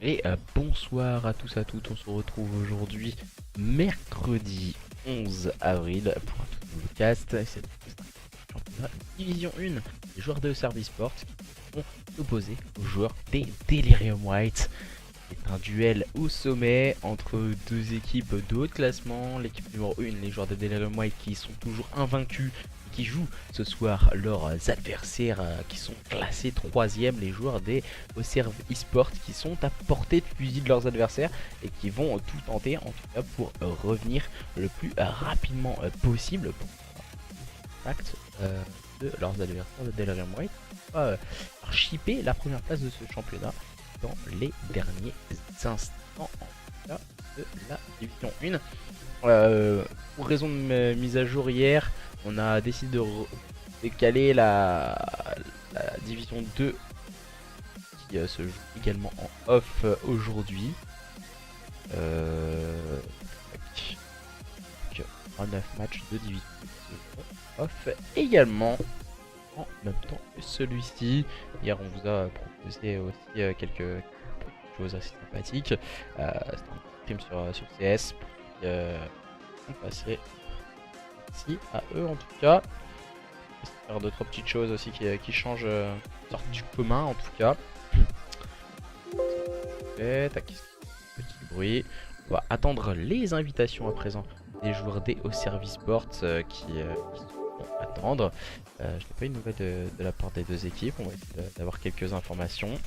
Et bonsoir à tous, à toutes, on se retrouve aujourd'hui mercredi 11 avril pour un tout nouveau cast. C'est le championnat Division 1 des joueurs de Service Sport qui vont s'opposer aux joueurs des Delirium White. C'est un duel au sommet entre deux équipes de haut classement. L'équipe numéro 1, les joueurs de Delirium White qui sont toujours invaincus, qui jouent ce soir leurs adversaires qui sont classés 3ème, les joueurs des Auxerre eSport qui sont à portée de fusil de leurs adversaires et qui vont tout tenter en tout cas pour revenir le plus rapidement possible pour l'impact de leurs adversaires de Delirium White, chipper la première place de ce championnat dans les derniers instants en tout cas de la Division 1. Pour raison de mise à jour hier, on a décidé de décaler la Division 2 qui se joue également en off aujourd'hui. 9 matchs de Division 2 off également en même temps que celui-ci. Hier on vous a proposé aussi quelques choses assez sympathiques. C'était un stream sur CS pour passer merci à eux en tout cas. Faire 2-3 petites choses aussi qui changent sortent du commun en tout cas. Petit bruit. On va attendre les invitations à présent des joueurs des Auxerre eSport qui vont attendre. Je n'ai pas eu de nouvelles de la part des deux équipes. On va essayer d'avoir quelques informations.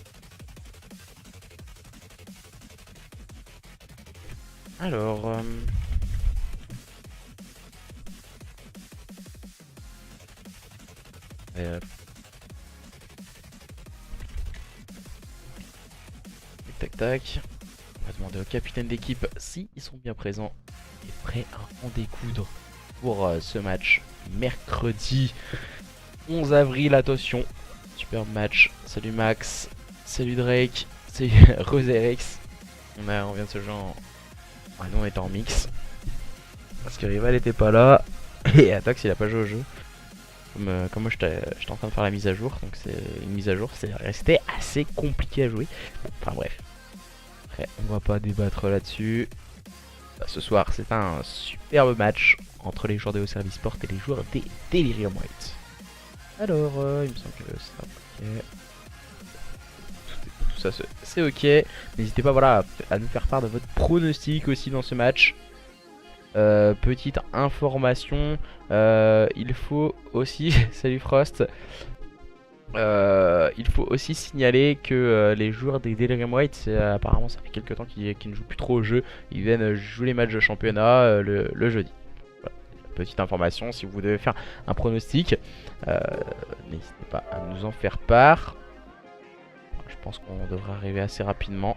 Alors tac tac. On va demander au capitaine d'équipe si ils sont bien présents et prêts à en découdre pour ce match mercredi 11 avril. Attention, superbe match. Salut Max, salut Drake, salut Roserex. On vient de se jouer en... Ah non, on est en mix parce que Rival était pas là et Atox il a pas joué au jeu. Comme moi j'étais en train de faire la mise à jour, donc c'est une mise à jour, c'est resté assez compliqué à jouer. Enfin bref, après on va pas débattre là-dessus. Ce soir c'est un superbe match entre les joueurs de Auxerre eSport et les joueurs des Delirium White. Alors il me semble que ça ok. Tout ça c'est ok. N'hésitez pas voilà à nous faire part de votre pronostic aussi dans ce match. Petite information, il faut aussi, salut Frost, il faut aussi signaler que les joueurs des Delirium White, apparemment ça fait quelques temps qu'ils ne jouent plus trop au jeu, ils viennent jouer les matchs de championnat le jeudi. Voilà. Petite information, si vous devez faire un pronostic, n'hésitez pas à nous en faire part. Je pense qu'on devrait arriver assez rapidement.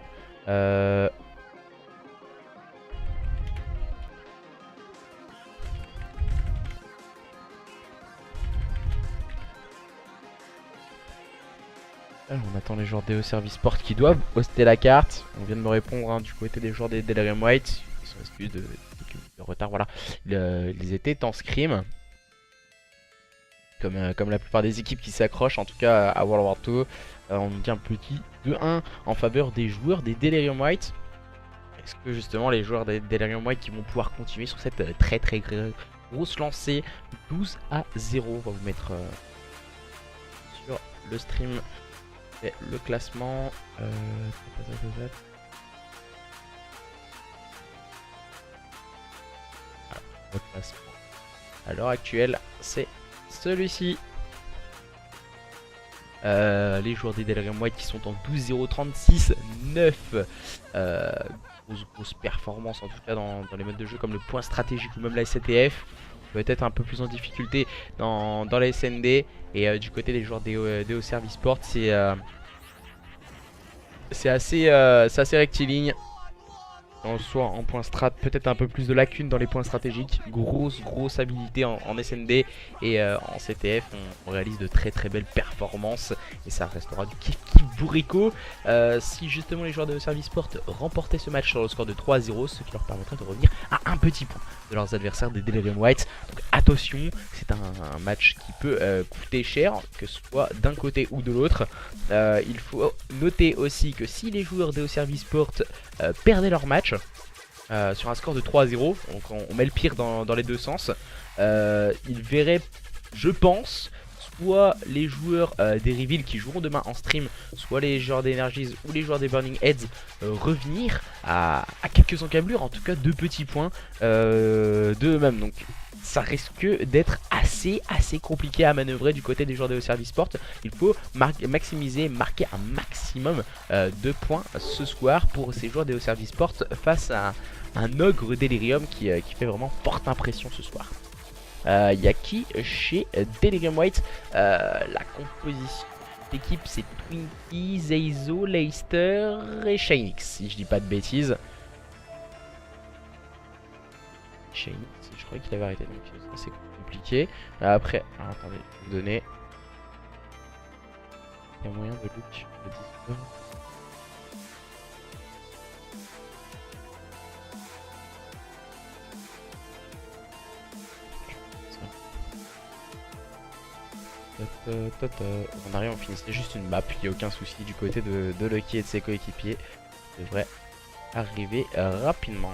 On attend les joueurs des Auxerre eSport qui doivent hoster la carte. On vient de me répondre du côté des joueurs des Delirium White. Ils sont excusés de retard. Voilà, ils étaient en scrim. Comme la plupart des équipes qui s'accrochent en tout cas à World War 2. On nous dit un petit 2-1 en faveur des joueurs des Delirium White. Est-ce que justement les joueurs des Delirium White qui vont pouvoir continuer sur cette très grosse lancée 12-0. On va vous mettre sur le stream. Et le classement, le classement à l'heure actuelle, c'est celui-ci. Les joueurs des Delirium White qui sont en 12-0-36, 9. Grosse performance en tout cas dans les modes de jeu comme le point stratégique ou même la SCTF. Peut-être un peu plus en difficulté dans la SND. Et du côté des joueurs des Auxerre eSport, c'est assez rectiligne. Soit en point strat, peut-être un peu plus de lacunes dans les points stratégiques. Grosse habilité en SND. Et en CTF, on réalise de très belles performances. Et ça restera du kiff bourricot. Si justement les joueurs de Auxerre eSport remportaient ce match sur le score de 3-0, ce qui leur permettrait de revenir à un petit point de leurs adversaires des Delirium White. Donc attention. attention, c'est un match qui peut coûter cher, que ce soit d'un côté ou de l'autre. Il faut noter aussi que si les joueurs d'EO Service Sport perdaient leur match sur un score de 3-0, donc on met le pire dans les deux sens, ils verraient, je pense, soit les joueurs des Reveal qui joueront demain en stream, soit les joueurs d'Energies ou les joueurs des Burning Heads revenir à quelques encablures, en tout cas 2 petits points d'eux-mêmes. Donc ça risque d'être assez compliqué à manœuvrer du côté des joueurs de Service Sport. Il faut marquer un maximum de points ce soir pour ces joueurs de Service Sport face à un ogre Delirium qui fait vraiment forte impression ce soir. Il y a qui chez Delirium White? La composition d'équipe c'est Twinkie, Zeizo, Leicester et Shinix, si je dis pas de bêtises. Shinix, je croyais qu'il avait arrêté, donc c'est compliqué. Après, alors, attendez, je vais vous donner. Il y a moyen de look le Discord. On arrive, on finissait juste une map, il n'y a aucun souci du côté de Lucky et de ses coéquipiers. Ça devrait arriver rapidement.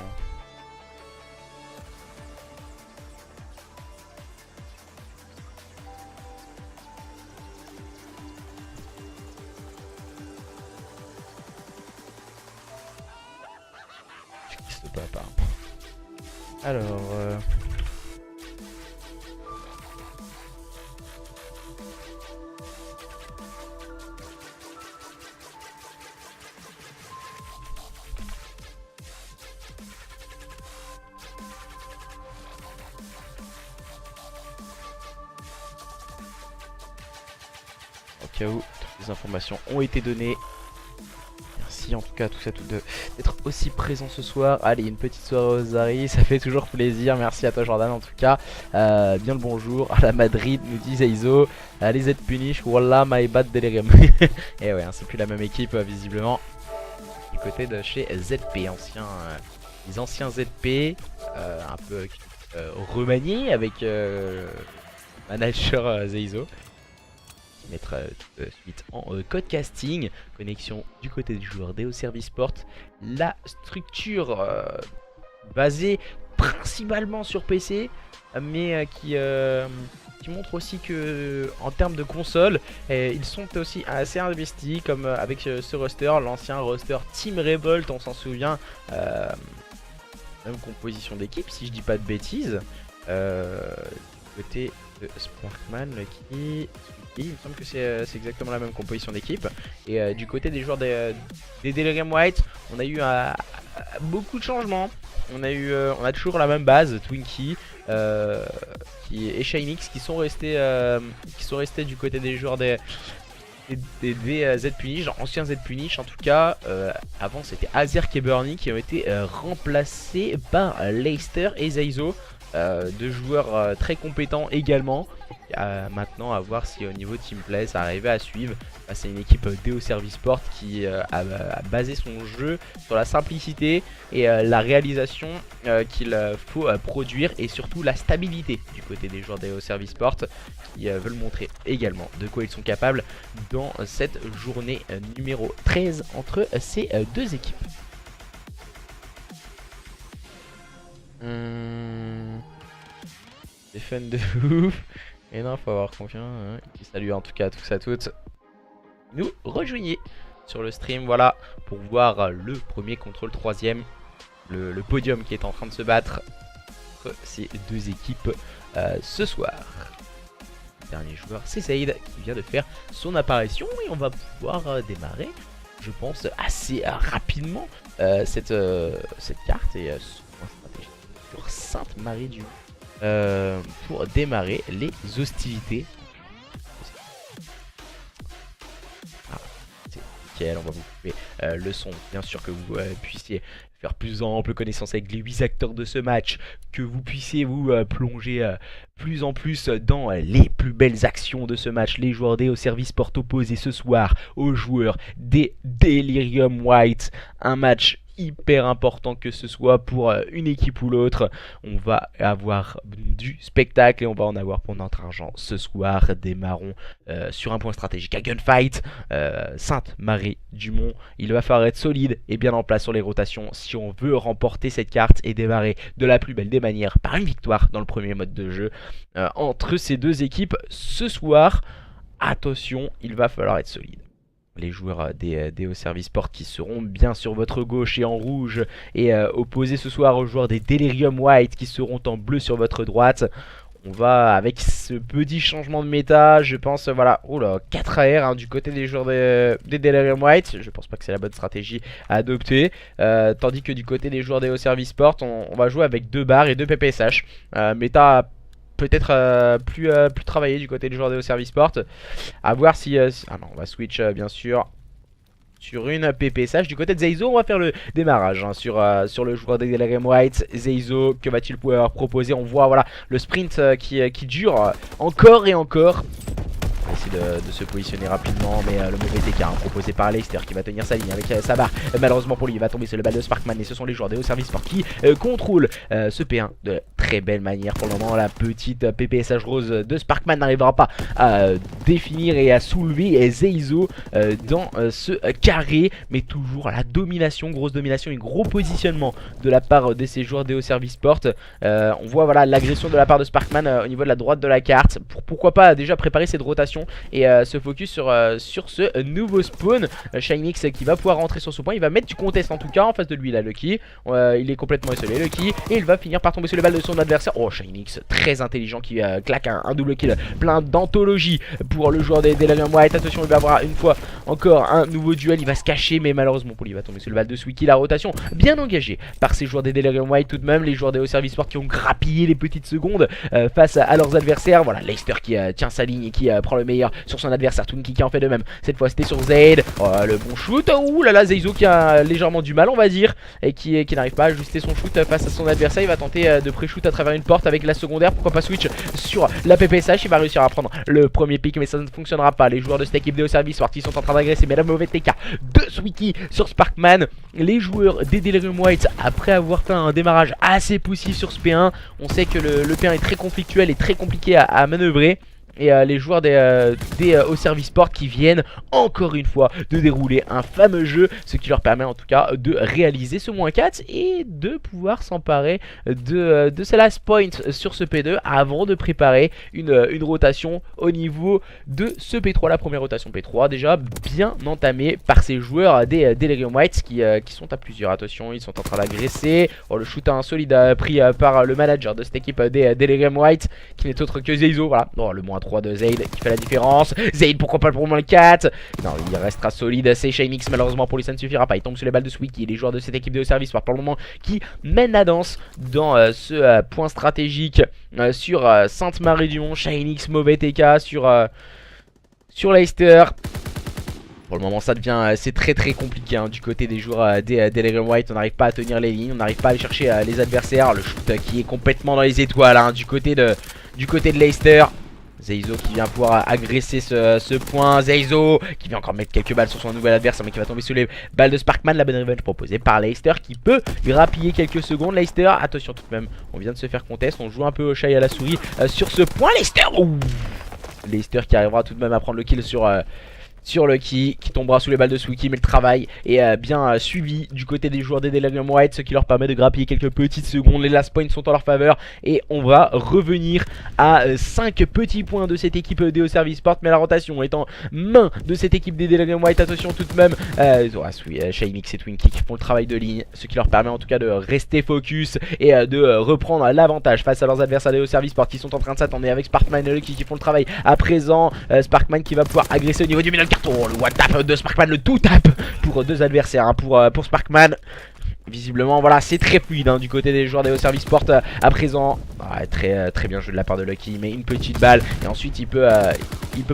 Je ne pas. Alors... au cas où toutes les informations ont été données. Merci en tout cas à tous et à toutes d'être aussi présents ce soir. Allez, une petite soirée aux Zari, ça fait toujours plaisir. Merci à toi Jordan en tout cas. Bien le bonjour à la Madrid, nous dit Zeizo. Allez Z Punish, Wallah my bad Delirium. Et ouais, hein, c'est plus la même équipe visiblement. Du côté de chez ZP, les anciens ZP, un peu remaniés avec manager Zeizo. Mettre tout de suite en code casting, connexion du côté du joueur d'EO Service Sport, la structure basée principalement sur PC, mais qui montre aussi que en termes de console, ils sont aussi assez investis, comme avec ce roster, l'ancien roster Team Revolt, on s'en souvient, même composition d'équipe si je dis pas de bêtises, du côté de Sparkman qui... Il me semble que c'est exactement la même composition d'équipe. Et du côté des joueurs des Delirium White, on a eu beaucoup de changements. On a toujours la même base, Twinkie et Shinix qui sont restés du côté des joueurs des Z Punish, anciens Z Punish en tout cas. Avant c'était Azerk et Burnie qui ont été remplacés par Leicester et Zeizo. Deux joueurs très compétents également. Maintenant à voir si au niveau teamplay ça arrivait à suivre. C'est une équipe d'EO Service Sport qui a basé son jeu sur la simplicité et la réalisation qu'il faut produire, et surtout la stabilité du côté des joueurs d'EO Service Sport qui veulent montrer également de quoi ils sont capables dans cette journée numéro 13 entre ces deux équipes. C'est fun de ouf. Et non, faut avoir confiance. Hein. Salut en tout cas à tous et à toutes. Nous rejoignez sur le stream, voilà, pour voir le premier contre le troisième. Le podium qui est en train de se battre entre ces deux équipes ce soir. Le dernier joueur, c'est Saïd qui vient de faire son apparition. Et on va pouvoir démarrer, je pense, assez rapidement cette carte et son stratégie sur Sainte-Marie du pour démarrer les hostilités. C'est nickel, on va vous couper le son, bien sûr, que vous puissiez faire plus ample connaissance avec les 8 acteurs de ce match, que vous puissiez vous plonger plus en plus dans les plus belles actions de ce match. Les joueurs d'EO Service Sport opposés ce soir aux joueurs des Delirium White, un match hyper important que ce soit pour une équipe ou l'autre. On va avoir du spectacle et on va en avoir pour notre argent ce soir. Démarrons sur un point stratégique à Gunfight. Sainte-Marie-du-Mont, il va falloir être solide et bien en place sur les rotations si on veut remporter cette carte et démarrer de la plus belle des manières par une victoire dans le premier mode de jeu entre ces deux équipes ce soir. Attention, il va falloir être solide. Les joueurs des DO Service Sport qui seront bien sur votre gauche et en rouge et opposés ce soir aux joueurs des Delirium White qui seront en bleu sur votre droite. On va avec ce petit changement de méta, je pense, voilà, oula, 4 AR hein, du côté des joueurs des Delirium White. Je pense pas que c'est la bonne stratégie à adopter. Tandis que du côté des joueurs des DO Service Sport, on va jouer avec 2 barres et 2 PPSH. Méta peut-être plus travaillé du côté des joueurs des Service Sport. À voir si... ah non, on va switch bien sûr sur une PPSH. Du côté de Zeizo, on va faire le démarrage hein, sur le joueur des Delirium White. Zeizo, que va-t-il pouvoir proposer? On voit voilà, le sprint qui dure encore et encore. On va essayer de se positionner rapidement, mais le mauvais TK hein, proposé par Leicester qui va tenir sa ligne avec sa barre. Malheureusement pour lui, il va tomber sur le balle de Sparkman et ce sont les joueurs des hauts services sport qui contrôlent ce P1 de très belle manière. Pour le moment, la petite PPSH rose de Sparkman n'arrivera pas à définir et à soulever Zeizo dans ce carré, mais toujours la domination, grosse domination et gros positionnement de la part de ces joueurs des hauts services sport. On voit voilà l'agression de la part de Sparkman au niveau de la droite de la carte. Pourquoi pas déjà préparer cette rotation et se focus sur ce nouveau spawn. Shinix qui va pouvoir rentrer sur ce point. Il va mettre du contest en tout cas en face de lui là, Lucky. Il est complètement isolé, Lucky. Et il va finir par tomber sur les balles de son adversaire. Oh, Shinix très intelligent qui claque un double kill plein d'anthologie pour le joueur des Delirium White. Attention, il va avoir une fois encore un nouveau duel. Il va se cacher, mais malheureusement pour lui, il va tomber sur le balle de Swiki. La rotation bien engagée par ces joueurs des Delirium White tout de même. Les joueurs des hauts services sport qui ont grappillé les petites secondes face à leurs adversaires. Voilà, Leicester qui tient sa ligne et qui prend le meilleur sur son adversaire. Twinkie qui en fait de même. Cette fois c'était sur Zaid. Oh, le bon shoot. Ouh là là, Zeizo qui a légèrement du mal on va dire. Et qui n'arrive pas à ajuster son shoot face à son adversaire. Il va tenter de pré-shoot à travers une porte avec la secondaire. Pourquoi pas switch sur la PPSH. Il va réussir à prendre le premier pick mais ça ne fonctionnera pas. Les joueurs de cette équipe de service qui sont en train d'agresser. Mais le mauvais TK de Swiki sur Sparkman. Les joueurs des Delirium White après avoir fait un démarrage assez poussif sur ce P1. On sait que le P1 est très conflictuel et très compliqué à manœuvrer. Et les joueurs des hauts services sport qui viennent encore une fois de dérouler un fameux jeu, ce qui leur permet en tout cas de réaliser ce -4 et de pouvoir s'emparer de ce last point sur ce P2 avant de préparer une rotation au niveau de ce P3. La première rotation P3 déjà bien entamée par ces joueurs des Delirium White qui sont à plusieurs. Attention, ils sont en train d'agresser. Oh, le shoot insolide pris par le manager de cette équipe des Delirium White qui n'est autre que Zeizo. Voilà, oh, le -3 de Zaid qui fait la différence. Zaid pourquoi pas pour -4. Non, il restera solide. C'est Shinix malheureusement pour lui ça ne suffira pas. Il tombe sur les balles de Swiki. Les joueurs de cette équipe de service pour le moment qui mènent la danse dans ce point stratégique sur Sainte-Marie-du-Mont. Shinix mauvais TK sur Leicester. Pour le moment ça devient c'est très compliqué hein, du côté des joueurs des Delirium White. On n'arrive pas à tenir les lignes, on n'arrive pas à aller chercher les adversaires. Le shoot qui est complètement dans les étoiles hein, du côté de Leicester. Zeizo qui vient pouvoir agresser ce point. Zeizo qui vient encore mettre quelques balles sur son nouvel adversaire mais qui va tomber sur les balles de Sparkman. La bonne revenge proposée par Leicester qui peut grappiller quelques secondes. Leicester, attention tout de même, on vient de se faire contest. On joue un peu au chat et à la souris sur ce point. Leicester, Leicester qui arrivera tout de même à prendre le kill sur Lucky qui tombera sous les balles de Swiki, mais le travail est bien suivi du côté des joueurs des Delirium White, ce qui leur permet de grappiller quelques petites secondes. Les last points sont en leur faveur et on va revenir à 5 petits points de cette équipe des hauts services sport, mais la rotation est en main de cette équipe des Delirium White. Attention tout de même, Shinix et Twinkie qui font le travail de ligne, ce qui leur permet en tout cas de rester focus et de reprendre l'avantage face à leurs adversaires des hauts services sport qui sont en train de s'attendre avec Sparkman et Lucky qui font le travail à présent. Sparkman qui va pouvoir agresser au niveau du middle carton. Le one tap de Sparkman, le tout tap pour deux adversaires hein, pour Sparkman. visiblement voilà c'est très fluide hein, du côté des joueurs des Service Sport à présent. Très bien joué de la part de Lucky, il met une petite balle et ensuite il peut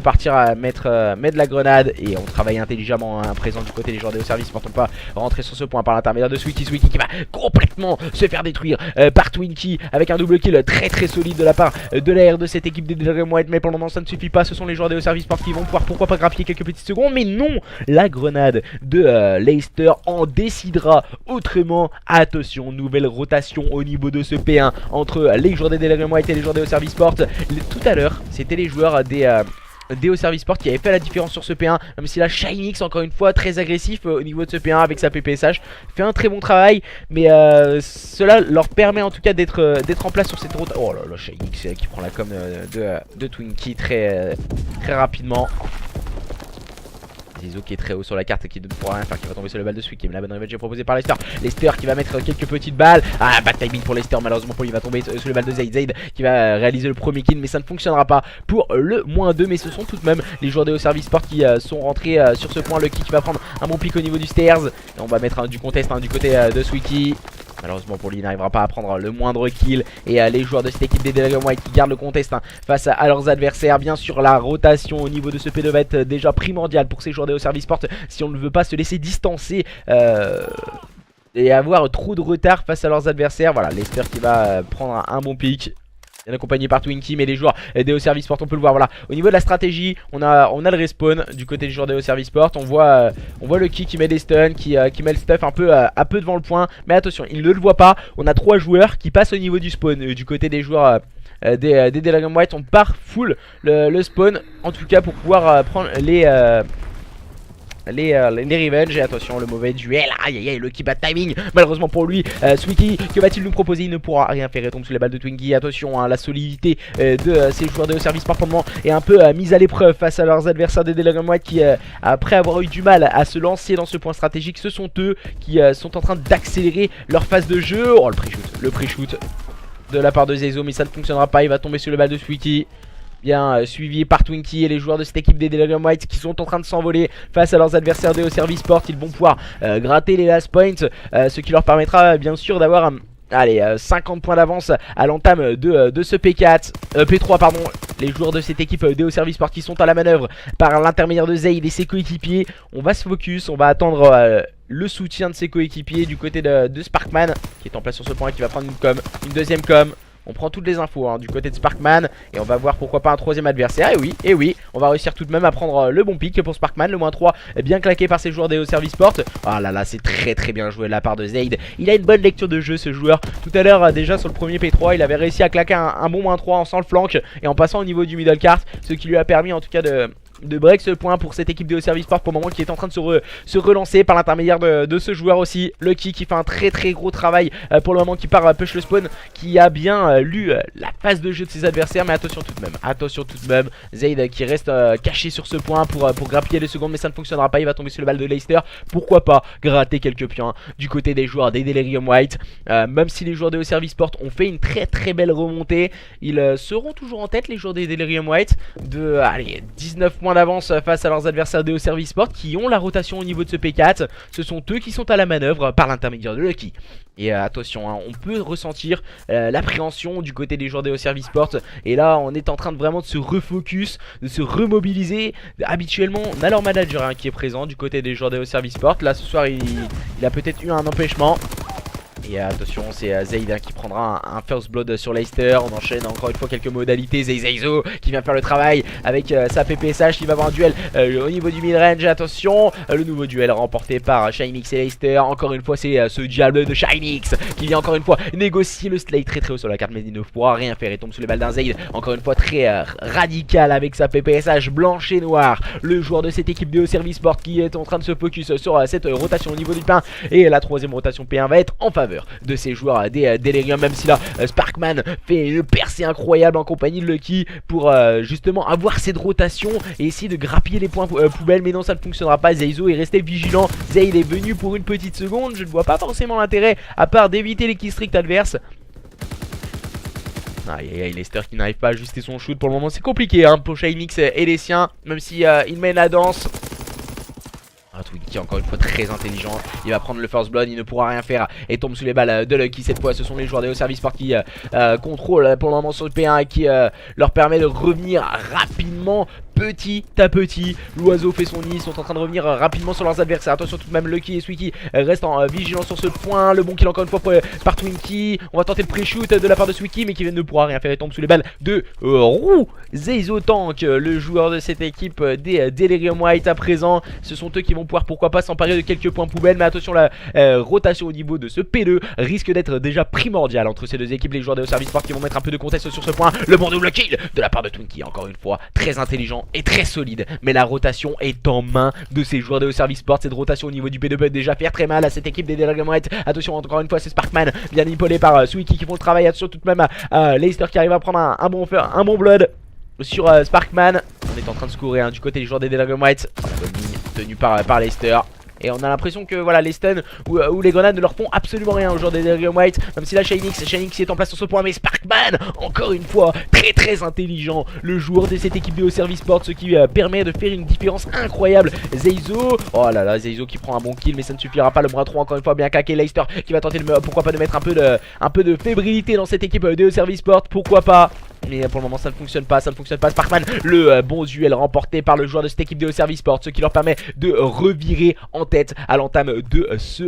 partir à mettre la grenade. Et on travaille intelligemment à présent du côté des joueurs des Service Sport. On peut rentrer sur ce point par l'intermédiaire de Sweetie qui va complètement se faire détruire par Twinkie avec un double kill très solide de la part de l'AR de cette équipe des Delirium White. Mais pour le moment ça ne suffit pas, ce sont les joueurs des Service Sport qui vont pouvoir pourquoi pas grappiller quelques petites secondes. Mais non, la grenade de Leicester en décidera autrement. Attention, nouvelle rotation au niveau de ce P1 entre les joueurs des Delirium White et les joueurs des Service Sport. Tout à l'heure c'était les joueurs des Service Sport qui avaient fait la différence sur ce P1. Même si là Shinix encore une fois très agressif au niveau de ce P1 avec sa PPSH fait un très bon travail. Mais cela leur permet en tout cas d'être en place sur cette route. Oh là là, Shinix qui prend la com de Twinkie très rapidement. Zizo qui est très haut sur la carte et qui ne pourra rien faire, qui va tomber sur le balle de Sweetie. Mais la bonne revenge est proposée par Lester. Lester qui va mettre quelques petites balles. Bad timing pour Lester, malheureusement pour lui, il va tomber sur le balle de Zaid. Zaid qui va réaliser le premier kill, mais ça ne fonctionnera pas pour le -2. Mais ce sont tout de même les joueurs des Service Sport qui sont rentrés sur ce point. Lucky qui va prendre un bon pic au niveau du stairs. Et on va mettre du contest du côté de Sweetie. Malheureusement pour lui, il n'arrivera pas à prendre le moindre kill. Et les joueurs de cette équipe des Delirium White qui gardent le contest face à leurs adversaires. Bien sûr, la rotation au niveau de ce P2 va être déjà primordiale pour ces joueurs des Service Sport si on ne veut pas se laisser distancer et avoir trop de retard face à leurs adversaires. Voilà, Lester qui va prendre un bon pick, bien accompagné par Twinkie. Mais les joueurs des Service Sport, on peut le voir, voilà. Au niveau de la stratégie, on a le respawn du côté des joueurs des Service Sport. On voit Lucky qui met des stuns, qui met le stuff un peu devant le point. Mais attention, il ne le voit pas. On a 3 joueurs qui passent au niveau du spawn du côté des joueurs des Delirium White. On part full le spawn, en tout cas pour pouvoir prendre les revenge. Et attention, le mauvais duel. Aïe aïe aïe, Lucky bad timing malheureusement pour lui. Sweetie, que va-t-il nous proposer? Il ne pourra rien faire, il tombe sous les balles de Twinkie. Attention, la solidité de ces joueurs de Service Sport pour le moment est un peu mise à l'épreuve face à leurs adversaires des Delirium White qui après avoir eu du mal à se lancer dans ce point stratégique, ce sont eux qui sont en train d'accélérer leur phase de jeu. Oh, le pre-shoot de la part de Zeizo, mais ça ne fonctionnera pas, il va tomber sur le balle de Sweetie. Bien suivi par Twinkie et les joueurs de cette équipe des Delirium White qui sont en train de s'envoler face à leurs adversaires des Service Sport. Ils vont pouvoir gratter les last points, ce qui leur permettra bien sûr d'avoir 50 points d'avance à l'entame de ce P4, P3 pardon. Les joueurs de cette équipe des Service Sport qui sont à la manœuvre par l'intermédiaire de Zaid et ses coéquipiers. On va se focus, on va attendre le soutien de ses coéquipiers du côté de Sparkman qui est en place sur ce point et qui va prendre une deuxième com. On prend toutes les infos du côté de Sparkman et on va voir pourquoi pas un troisième adversaire. Et oui, on va réussir tout de même à prendre le bon pick pour Sparkman. Le -3 bien claqué par ses joueurs des Service Sport. Ah là là, c'est très bien joué de la part de Zaid. Il a une bonne lecture de jeu ce joueur. Tout à l'heure déjà sur le premier P3, il avait réussi à claquer un bon -3 en sans le flank et en passant au niveau du middle cart, ce qui lui a permis en tout cas de break ce point pour cette équipe de Service Sport pour le moment qui est en train de se relancer par l'intermédiaire de ce joueur aussi. Lucky qui fait un très gros travail pour le moment, qui part push le spawn, qui a bien lu la phase de jeu de ses adversaires. Mais attention tout de même, Zaid qui reste caché sur ce point pour grappiller les secondes, mais ça ne fonctionnera pas, il va tomber sur le balle de Leicester. Pourquoi pas gratter quelques points du côté des joueurs des Delirium White. Même si les joueurs de Service Sport ont fait une très belle remontée, ils seront toujours en tête, les joueurs des Delirium White, de 19 points d'avance face à leurs adversaires des Service Sport qui ont la rotation au niveau de ce P4. Ce sont eux qui sont à la manœuvre par l'intermédiaire de Lucky. Et attention, on peut ressentir l'appréhension du côté des joueurs des Service Sport. Et là, on est en train de vraiment de se refocus, de se remobiliser. Habituellement, on a leur manager qui est présent du côté des joueurs des Service Sport. Là, ce soir, il a peut-être eu un empêchement. Et attention, c'est Zaid qui prendra un first blood sur Leicester. On enchaîne encore une fois quelques modalités. Zeizo qui vient faire le travail avec sa PPSH. Il va avoir un duel au niveau du mid-range. Attention, le nouveau duel remporté par Shinix et Leicester. Encore une fois, c'est ce diable de Shinix qui vient encore une fois négocier le slate très haut sur la carte. Mais il ne pourra rien faire. Il tombe sous les balles d'un Zaid. Encore une fois, très radical avec sa PPSH blanche et noire. Le joueur de cette équipe de Service Sport qui est en train de se focus sur cette rotation au niveau du pain. Et la troisième rotation P1 va être en faveur de ces joueurs des Delirium, même si là Sparkman fait une percée incroyable en compagnie de Lucky pour justement avoir cette rotation et essayer de grappiller les points poubelles. Mais non, ça ne fonctionnera pas. Zeizo est resté vigilant. Zaid est venu pour une petite seconde. Je ne vois pas forcément l'intérêt à part d'éviter les killstreaks adverses. Aïe, Lester qui n'arrive pas à ajuster son shoot pour le moment. C'est compliqué pour Shinix et les siens, même si il mène la danse. Twinkie encore une fois très intelligent. Il va prendre le first blood, il ne pourra rien faire et tombe sous les balles de Lucky. Cette fois ce sont les joueurs de Service Sport qui contrôlent pour le moment sur le P1 et qui leur permet de revenir rapidement. Petit à petit, l'oiseau fait son nid, ils sont en train de revenir rapidement sur leurs adversaires. Attention tout de même, Lucky et Sweeky restent en vigilant sur ce point. Le bon kill encore une fois par Twinkie. On va tenter le pré-shoot de la part de Sweeky, mais qui ne pourra rien faire et tombe sous les balles de Roux. Zeizo Tank, le joueur de cette équipe des Delirium White à présent. Ce sont eux qui vont pouvoir pourquoi pas s'emparer de quelques points poubelles. Mais attention, la rotation au niveau de ce P2 risque d'être déjà primordiale entre ces deux équipes. Les joueurs de Service Sport qui vont mettre un peu de contest sur ce point. Le bon double kill de la part de Twinkie, encore une fois, très intelligent et très solide, mais la rotation est en main de ces joueurs de Service Sport. Cette rotation au niveau du P2 peut déjà faire très mal à cette équipe des Delirium White. Attention encore une fois, c'est Sparkman bien épaulé par Sweeky qui font le travail. Attention tout de même à Leicester qui arrive à prendre un bon blood sur Sparkman. On est en train de scorer du côté des joueurs des Delirium White. La bonne ligne tenue par Leicester. Et on a l'impression que voilà, les stuns ou les grenades ne leur font absolument rien aux joueurs des Delirium White. Même si là Shinix est en place sur ce point. Mais Sparkman, encore une fois, très intelligent. Le joueur de cette équipe de Service Sport, ce qui permet de faire une différence incroyable. Zeizo, oh là là, Zeizo qui prend un bon kill. Mais ça ne suffira pas, le bras 3 encore une fois bien caqué. Leicester qui va tenter pourquoi pas de mettre un peu de fébrilité dans cette équipe de Service Sport. Pourquoi pas. Mais pour le moment ça ne fonctionne pas, Sparkman, le bon duel remporté par le joueur de cette équipe de Service Sport, ce qui leur permet de revirer en tête à l'entame de ce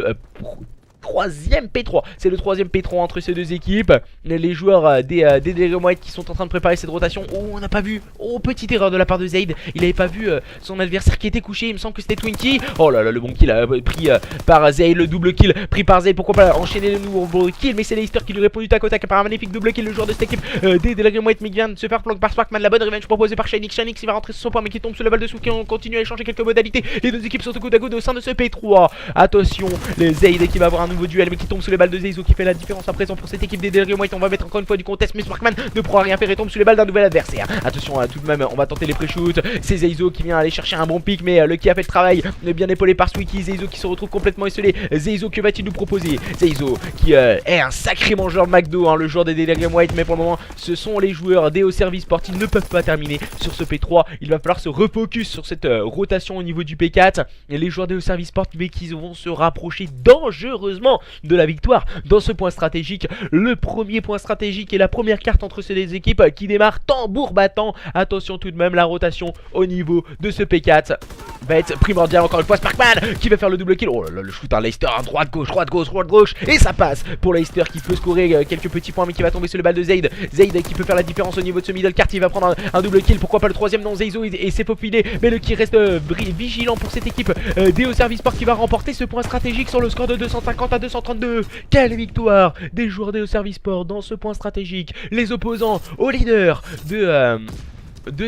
troisième P3. C'est le troisième P3 entre ces deux équipes. Les joueurs des Delirium White qui sont en train de préparer cette rotation. Oh, on n'a pas vu. Oh, petite erreur de la part de Zaid. Il n'avait pas vu son adversaire qui était couché. Il me semble que c'était Twinkie. Oh là là, le bon kill pris par Zaid. Le double kill pris par Zaid. Pourquoi pas enchaîner le nouveau kill. Mais c'est Leicester qui lui répond du tac au tac par un magnifique double kill. Le joueur de cette équipe des Delirium White, mais qui vient de se faire planque par Sparkman. La bonne revenge proposée par Shinix. Shinix il va rentrer sur son point, mais qui tombe sous la balle dessous. Qui on continue à échanger quelques modalités. Les deux équipes sont au coude à coude au sein de ce P3. Attention, les Zaid qui va avoir un nouveau duel, mais qui tombe sous les balles de Zeizo, qui fait la différence à présent pour cette équipe des Delirium White. On va mettre encore une fois du contest, mais Sparkman ne pourra rien faire et tombe sous les balles d'un nouvel adversaire. Attention, tout de même, on va tenter les pré-shoots. C'est Zeizo qui vient aller chercher un bon pic, mais le qui a fait le travail, bien épaulé par Sweeky. Zeizo qui se retrouve complètement esselé. Zeizo, que va-t-il nous proposer? Zeizo qui est un sacré mangeur de McDo, le joueur des Delirium White, mais pour le moment, ce sont les joueurs des Service Sport. Ils ne peuvent pas terminer sur ce P3. Il va falloir se refocus sur cette rotation au niveau du P4. Et les joueurs des Service Sport, mais qui vont se rapprocher dangereusement de la victoire dans ce point stratégique. Le premier point stratégique et la première carte entre ces deux équipes qui démarre tambour battant. Attention tout de même, la rotation au niveau de ce P4 va être primordiale. Encore une fois, Sparkman qui va faire le double kill. Oh là là, le shoot Leicester, droite gauche, et ça passe pour Leicester qui peut scorer quelques petits points, mais qui va tomber sur le balle de Zaid. Zaid qui peut faire la différence au niveau de ce middle cart. Il va prendre un double kill. Pourquoi pas le troisième? Non, Zeizo et s'est faufilé, mais le qui reste vigilant pour cette équipe des Service Sport qui va remporter ce point stratégique sur le score de 250 à 232. Quelle victoire des joueurs des Service Sport dans ce point stratégique. Les opposants au leader de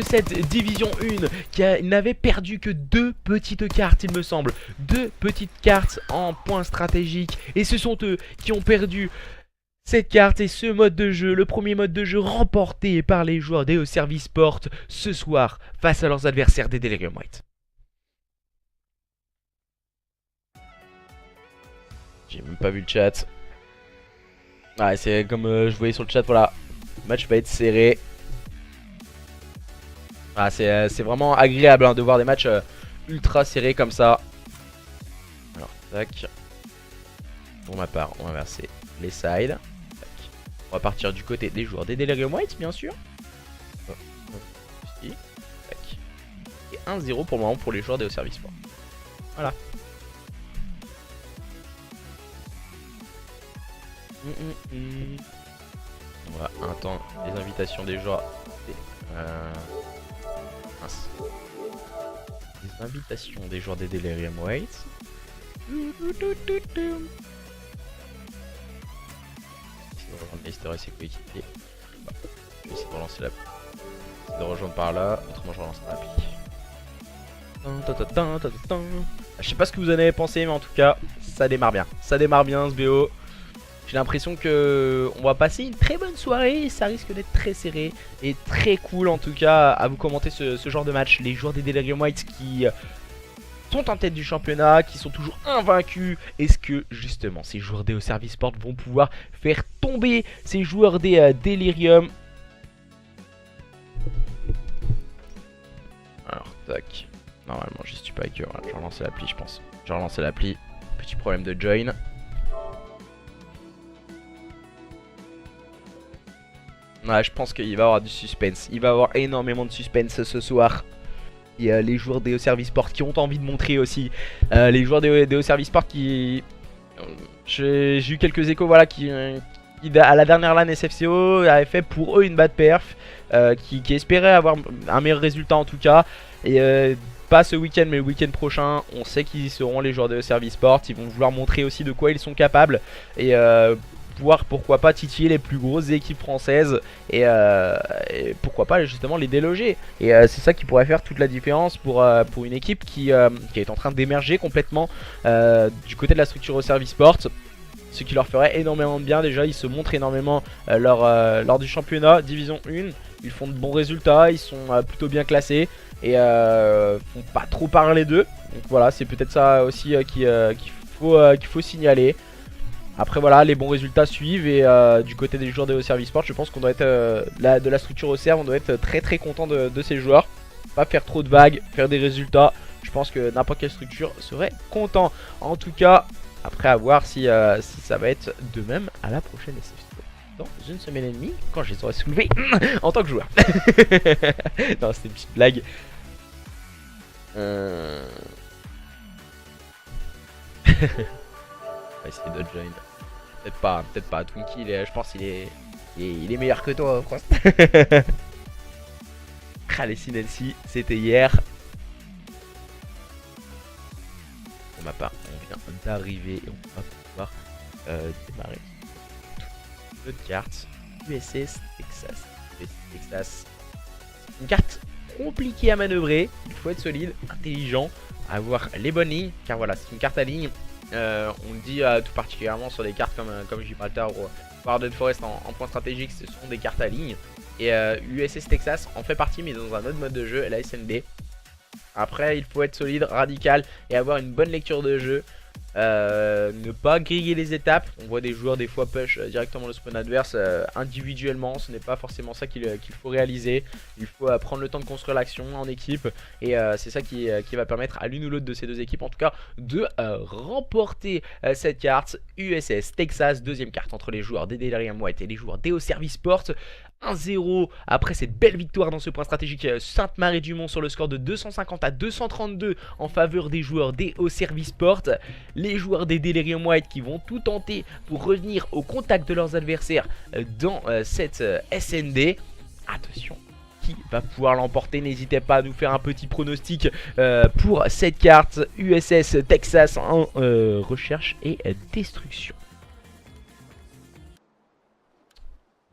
cette division 1 qui n'avait perdu que 2 petites cartes, il me semble. 2 petites cartes en point stratégique. Et ce sont eux qui ont perdu cette carte et ce mode de jeu, le premier mode de jeu remporté par les joueurs des Service Sport ce soir face à leurs adversaires des Delirium White. J'ai même pas vu le chat. Ouais, c'est comme je voyais sur le chat, voilà. Le match va être serré. Ah, c'est vraiment agréable de voir des matchs ultra serrés comme ça. Alors, tac. Pour ma part, on va verser les sides. Tac. On va partir du côté des joueurs des Delirium White, bien sûr. Ici. Tac. Et 1-0 pour le moment pour les joueurs des Service Sport. Voilà. On va attendre les invitations des joueurs. Les invitations des joueurs des Delirium White. Leicester et ses coéquipiers. Je vais essayer de relancer de rejoindre par là. Autrement, je relance la Je sais pas ce que vous en avez pensé, mais en tout cas, ça démarre bien. Ça démarre bien ce BO. J'ai l'impression que on va passer une très bonne soirée. Ça risque d'être très serré et très cool en tout cas à vous commenter ce genre de match. Les joueurs des Delirium White qui sont en tête du championnat, qui sont toujours invaincus. Est-ce que justement ces joueurs des Service Sport vont pouvoir faire tomber ces joueurs des Delirium? Alors tac. Normalement, j'ai stupide hacker. J'ai relancé l'appli, je pense. J'ai relancé l'appli. Petit problème de join. Ouais, je pense qu'il va y avoir du suspense. Il va y avoir énormément de suspense ce soir. Il y a les joueurs des Service Sport qui ont envie de montrer aussi. Les joueurs des Service Sport qui... J'ai eu quelques échos, voilà, qui à la dernière LAN SFCO avait fait pour eux une bad perf. Qui espérait avoir un meilleur résultat en tout cas. Et pas ce week-end mais le week-end prochain, on sait qu'ils seront les joueurs de Service Sport. Ils vont vouloir montrer aussi de quoi ils sont capables. Et pouvoir pourquoi pas titiller les plus grosses équipes françaises et pourquoi pas justement les déloger. Et c'est ça qui pourrait faire toute la différence pour une équipe qui est en train d'émerger complètement du côté de la structure au Service Sport. Ce qui leur ferait énormément de bien. Déjà ils se montrent énormément lors du championnat Division 1. Ils font de bons résultats, ils sont plutôt bien classés et font pas trop parler d'eux. Donc voilà, c'est peut-être ça aussi qu'il faut signaler. Après voilà, les bons résultats suivent et du côté des joueurs de Service Sport, je pense qu'on doit être de la structure au Serve, on doit être très très content de ces joueurs. Pas faire trop de vagues, faire des résultats. Je pense que n'importe quelle structure serait content. En tout cas, après à voir si ça va être de même à la prochaine SFC. Dans une semaine et demie, quand je les aurai soulevés en tant que joueur. Non, c'était une petite blague. On va essayer de join. Peut-être pas. Twinkie, je pense qu'il est meilleur que toi, Frost. Allez, Sinelsi, c'était hier. Pour ma part, on vient d'arriver et on va pouvoir démarrer. Notre carte USS Texas. Texas. Une carte compliquée à manœuvrer. Il faut être solide, intelligent, avoir les bonnes lignes. Car voilà, c'est une carte à ligne. On le dit tout particulièrement sur des cartes comme Gibraltar ou Warden Forest en point stratégique, ce sont des cartes à ligne. Et USS Texas en fait partie, mais dans un autre mode de jeu, la SND. Après, il faut être solide, radical et avoir une bonne lecture de jeu. Ne pas griller les étapes. On voit des joueurs des fois push directement le spawn adverse individuellement. Ce n'est pas forcément ça qu'il faut réaliser. Il faut prendre le temps de construire l'action en équipe. Et c'est ça qui va permettre à l'une ou l'autre de ces deux équipes en tout cas de remporter cette carte USS Texas. Deuxième carte entre les joueurs des Delirium White et les joueurs des Service Sport. 1-0 après cette belle victoire dans ce point stratégique Sainte-Marie-du-Mont sur le score de 250 à 232 en faveur des joueurs des Service Sport. Les joueurs des Delirium White qui vont tout tenter pour revenir au contact de leurs adversaires dans cette SND. Attention, qui va pouvoir l'emporter? N'hésitez pas à nous faire un petit pronostic pour cette carte USS Texas en recherche et destruction.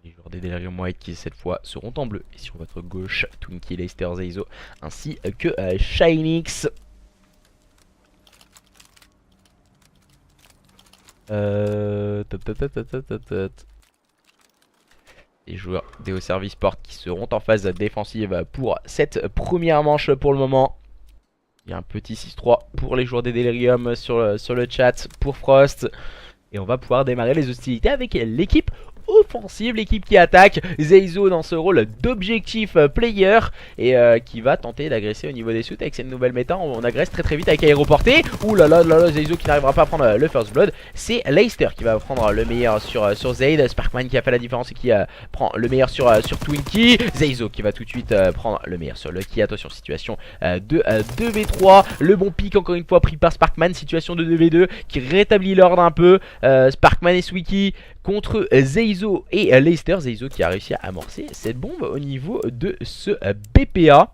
Les joueurs des Delirium White qui cette fois seront en bleu. Et sur votre gauche, Twinkie, Leicester, Zeizo ainsi que Shinix. Les joueurs des Service Sport qui seront en phase défensive pour cette première manche pour le moment. Il y a un petit 6-3 pour les joueurs des Delirium sur le chat pour Frost. Et on va pouvoir démarrer les hostilités avec l'équipe offensive, l'équipe qui attaque. Zeizo dans ce rôle d'objectif player et qui va tenter d'agresser au niveau des suits avec cette nouvelle méta. On agresse très vite avec aéroporté. Ouh là là, Zeizo qui n'arrivera pas à prendre le first blood. C'est Leicester qui va prendre le meilleur sur Zaid. Sparkman qui a fait la différence et qui prend le meilleur sur Twinkie. Zeizo qui va tout de suite prendre le meilleur sur Lucky. Attention, situation de 2v3. Le bon pic encore une fois pris par Sparkman. Situation de 2v2 qui rétablit l'ordre un peu. Sparkman et Swiki contre Zeizo et Leicester. Zeizo qui a réussi à amorcer cette bombe au niveau de ce BPA.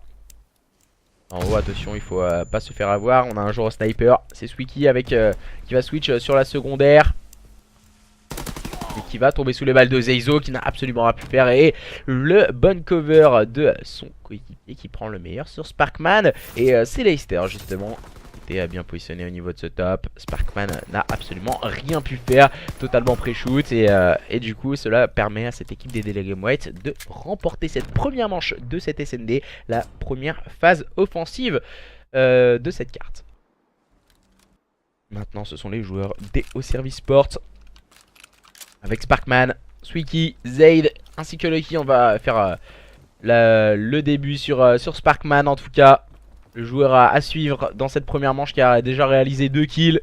En haut, attention, il faut pas se faire avoir. On a un joueur au sniper, c'est Swiki avec qui va switch sur la secondaire. Et qui va tomber sous les balles de Zeizo qui n'a absolument rien pu faire. Et le bon cover de son coéquipier qui prend le meilleur sur Sparkman. Et c'est Leicester justement. Bien positionné au niveau de ce top. Sparkman n'a absolument rien pu faire, totalement pré-shoot et du coup cela permet à cette équipe des Delirium White de remporter cette première manche de cette SND, la première phase offensive de cette carte. Maintenant ce sont les joueurs des Service Sport avec Sparkman, Swiki, Zaid ainsi que Lucky. On va faire le début sur Sparkman en tout cas. le joueur à suivre dans cette première manche qui a déjà réalisé 2 kills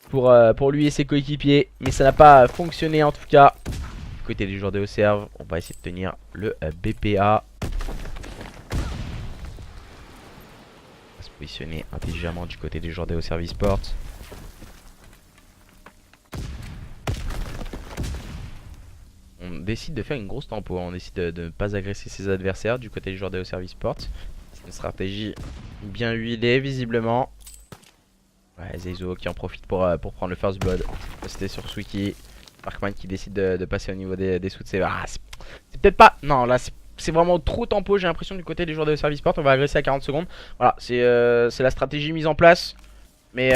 pour lui et ses coéquipiers. Mais ça n'a pas fonctionné en tout cas. Du côté des joueurs de Auxerre, on va essayer de tenir le BPA. On va se positionner intelligemment du côté des joueurs de Auxerre Sport. On décide de faire une grosse tempo, on décide de ne pas agresser ses adversaires du côté des joueurs de Auxerre Sport. C'est une stratégie bien huilée visiblement. Ouais, Zeizo qui en profite pour prendre le first blood. C'était sur Swiki. Sparkman qui décide de passer au niveau des sous de ses... Ah, c'est peut-être pas... Non, là c'est vraiment trop tempo, j'ai l'impression du côté des joueurs de Service Sport. On va agresser à 40 secondes. Voilà, c'est la stratégie mise en place. Mais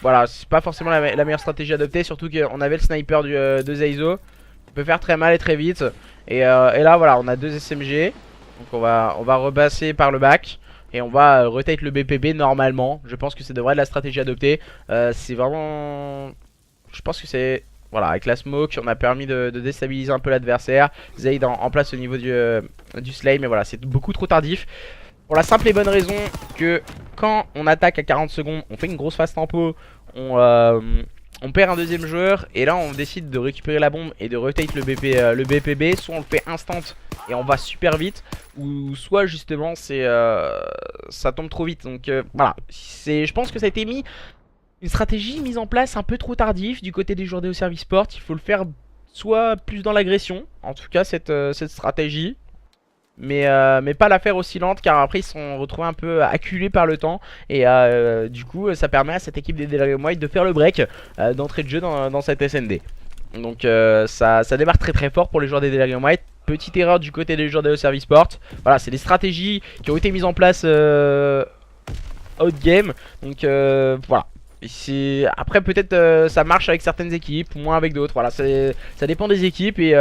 voilà, c'est pas forcément la meilleure stratégie à adopter. Surtout qu'on avait le sniper de Zeizo. Il peut faire très mal et très vite. Et là voilà, on a 2 SMG. Donc on va repasser par le back. Et on va retake le BPB normalement. Je pense que ça devrait être la stratégie adoptée. C'est vraiment... Je pense que c'est... Voilà, avec la smoke, on a permis de déstabiliser un peu l'adversaire. Zaid en place au niveau du slay. Mais voilà, c'est beaucoup trop tardif. Pour la simple et bonne raison que quand on attaque à 40 secondes, on fait une grosse phase tempo. On perd un deuxième joueur. Et là, on décide de récupérer la bombe et de retake le BPB. Soit on le fait instant et on va super vite. Ou soit justement, ça tombe trop vite. Donc voilà, je pense que ça a été une stratégie mise en place un peu trop tardif du côté des joueurs de Auxerre Sport. Il faut le faire soit plus dans l'agression, en tout cas cette stratégie, mais pas la faire aussi lente, car après ils sont retrouvés un peu acculés par le temps. Et du coup ça permet à cette équipe des Delirium White de faire le break d'entrée de jeu dans cette SND. Donc ça démarre très fort pour les joueurs des Delirium White. Petite erreur du côté des joueurs de Auxerre Sport. Voilà, c'est des stratégies qui ont été mises en place out game. Donc voilà. Après peut-être ça marche avec certaines équipes, moins avec d'autres. Voilà, ça dépend des équipes. Et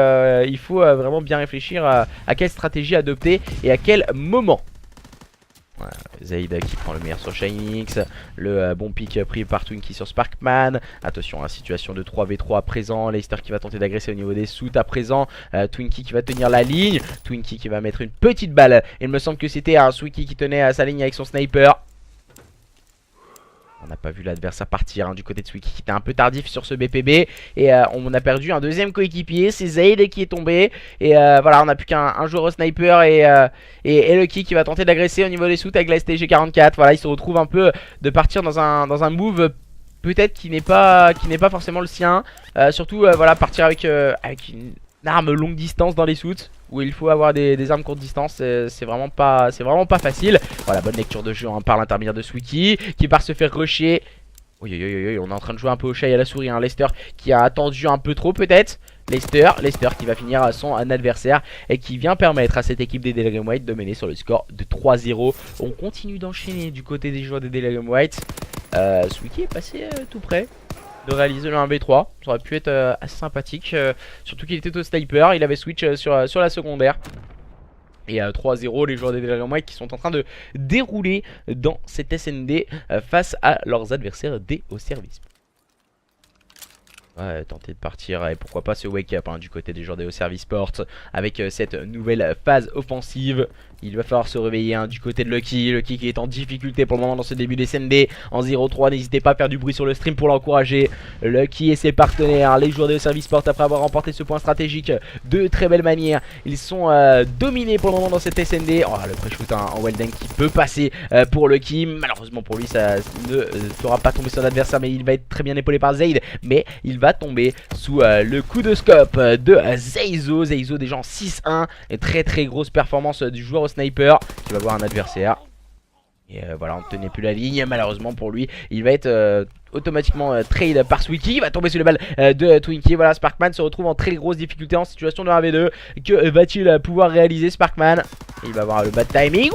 il faut vraiment bien réfléchir à quelle stratégie adopter et à quel moment. Voilà, Zaid qui prend le meilleur sur Shinix. Le bon pick pris par Twinkie sur Sparkman. Attention, situation de 3v3 à présent. Leicester qui va tenter d'agresser au niveau des suits à présent. Twinkie qui va tenir la ligne. Twinkie qui va mettre une petite balle. Il me semble que c'était un Swiki qui tenait à sa ligne avec son sniper. On n'a pas vu l'adversaire partir du côté de Swiki qui était un peu tardif sur ce BPB. Et on a perdu un deuxième coéquipier. C'est Zaid qui est tombé. Et voilà, on n'a plus qu'un joueur au sniper et Lucky qui va tenter d'agresser au niveau des suits avec la STG44. Voilà, il se retrouve un peu de partir dans un move peut-être qui n'est pas forcément le sien. Surtout voilà, partir avec une arme longue distance dans les suits, où il faut avoir des armes courte distance. C'est vraiment pas facile. Voilà, bonne lecture de jeu par l'intermédiaire de Swiki qui part se faire rusher. Oui, on est en train de jouer un peu au chat et à la souris. Leicester qui a attendu un peu trop peut-être. Leicester qui va finir à son adversaire et qui vient permettre à cette équipe des Delirium White de mener sur le score de 3-0. On continue d'enchaîner du côté des joueurs des Delirium White. Swiki est passé tout près de réaliser le 1v3. Ça aurait pu être assez sympathique. Surtout qu'il était au sniper. Il avait switch sur la secondaire. Et 3-0, les joueurs des Delirium White qui sont en train de dérouler dans cette SND face à leurs adversaires des au service. Ouais, tenter de partir et pourquoi pas ce wake up du côté des joueurs des Auxerre Sport avec cette nouvelle phase offensive. Il va falloir se réveiller du côté de Lucky qui est en difficulté pour le moment dans ce début d'SND en 0-3. N'hésitez pas à faire du bruit sur le stream pour l'encourager. Lucky et ses partenaires, les joueurs des Auxerre Sport, après avoir remporté ce point stratégique de très belle manière, ils sont dominés pour le moment dans cette SND. Oh, le pré-shoot en Welden qui peut passer pour Lucky. Malheureusement pour lui, ça ne fera pas tomber son adversaire, mais il va être très bien épaulé par Zaid. Mais il va tomber sous le coup de scope de Zeizo. Zeizo déjà en 6-1. Et très grosse performance du joueur au sniper qui va voir un adversaire. Et voilà, on ne tenait plus la ligne. Malheureusement pour lui, il va être automatiquement trade par Swiki. Il va tomber sur le balle de Twinkie. Voilà, Sparkman se retrouve en très grosse difficulté en situation de 1v2. Que va-t-il pouvoir réaliser, Sparkman? Il va avoir le bad timing.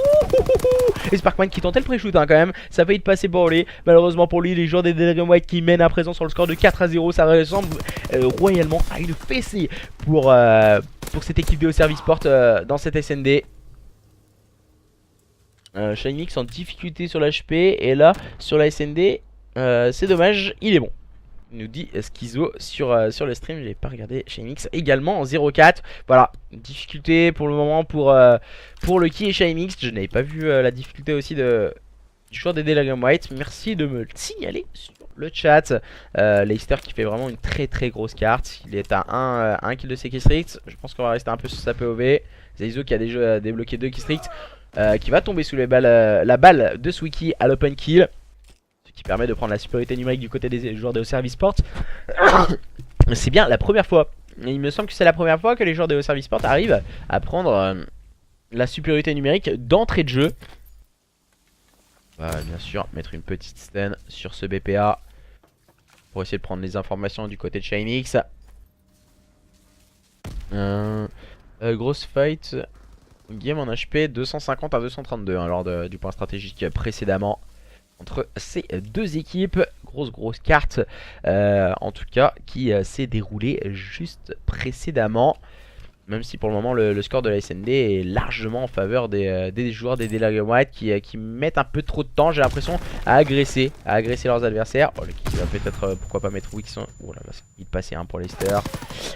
Et Sparkman qui tentait le pré-shoot quand même. Ça va y passer pour lui. Malheureusement pour lui, les joueurs des Delirium White qui mènent à présent sur le score de 4-0. Ça ressemble royalement à une fessée pour cette équipe de Auxerre Sport dans cette SND. Shinix en difficulté sur l'HP. Et là sur la SND c'est dommage, il est bon. Il nous dit Schizo sur le stream. J'avais pas regardé. Shinix également en 0-4. Voilà, difficulté pour le moment pour Lucky et Shinix. Je n'avais pas vu la difficulté aussi de du joueur des Delirium White. Merci de me le signaler sur le chat. Leicester qui fait vraiment une très très grosse carte. Il est à 1 kill de ses killstreaks. Je pense qu'on va rester un peu sur sa POV. Zaizo qui a déjà débloqué 2 killstreaks. Qui va tomber sous les balles, la balle de Swicky à l'open kill. Ce qui permet de prendre la supériorité numérique du côté des joueurs de Service Sport. C'est bien la première fois. Et il me semble que c'est la première fois que les joueurs de Service Sport arrivent à prendre la supériorité numérique d'entrée de jeu. On va bien sûr mettre une petite stun sur ce BPA pour essayer de prendre les informations du côté de Shinix. Grosse fight. Game en HP 250 à 232 hein, lors du point stratégique précédemment entre ces deux équipes. Grosse carte en tout cas qui s'est déroulée juste précédemment. Même si pour le moment le score de la SND est largement en faveur des joueurs des Delirium White qui mettent un peu trop de temps, j'ai l'impression, à agresser leurs adversaires. Oh, le kick va peut-être, pourquoi pas mettre Wix. Oh là là, ça va passer hein, pour Leicester.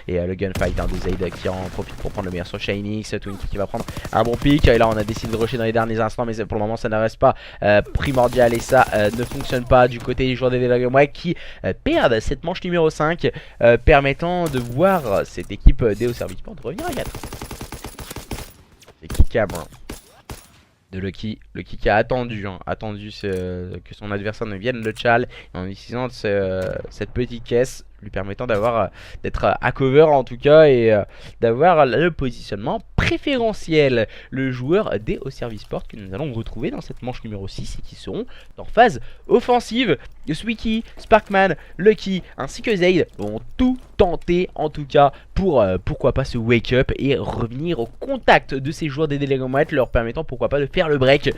Et le gunfight de Zaid qui en profite pour prendre le meilleur sur Shinix. Twinkie qui va prendre un bon pick. Et là on a décidé de rusher dans les derniers instants, mais pour le moment ça ne reste pas primordial. Et ça ne fonctionne pas du côté des joueurs des Delirium White qui perdent cette manche numéro 5, permettant de voir cette équipe Deo Service Point revenir à 4. C'est Kikabra de Lucky qui a attendu que son adversaire ne vienne le chal en utilisant cette petite caisse lui permettant d'être à cover en tout cas et d'avoir le positionnement préférentiel. Le joueur des Au Service Sport que nous allons retrouver dans cette manche numéro 6 et qui seront en phase offensive. Swicky, Sparkman, Lucky ainsi que Zaid vont tout tenter en tout cas pour pourquoi pas se wake up et revenir au contact de ces joueurs des Delirium White, leur permettant pourquoi pas de faire le break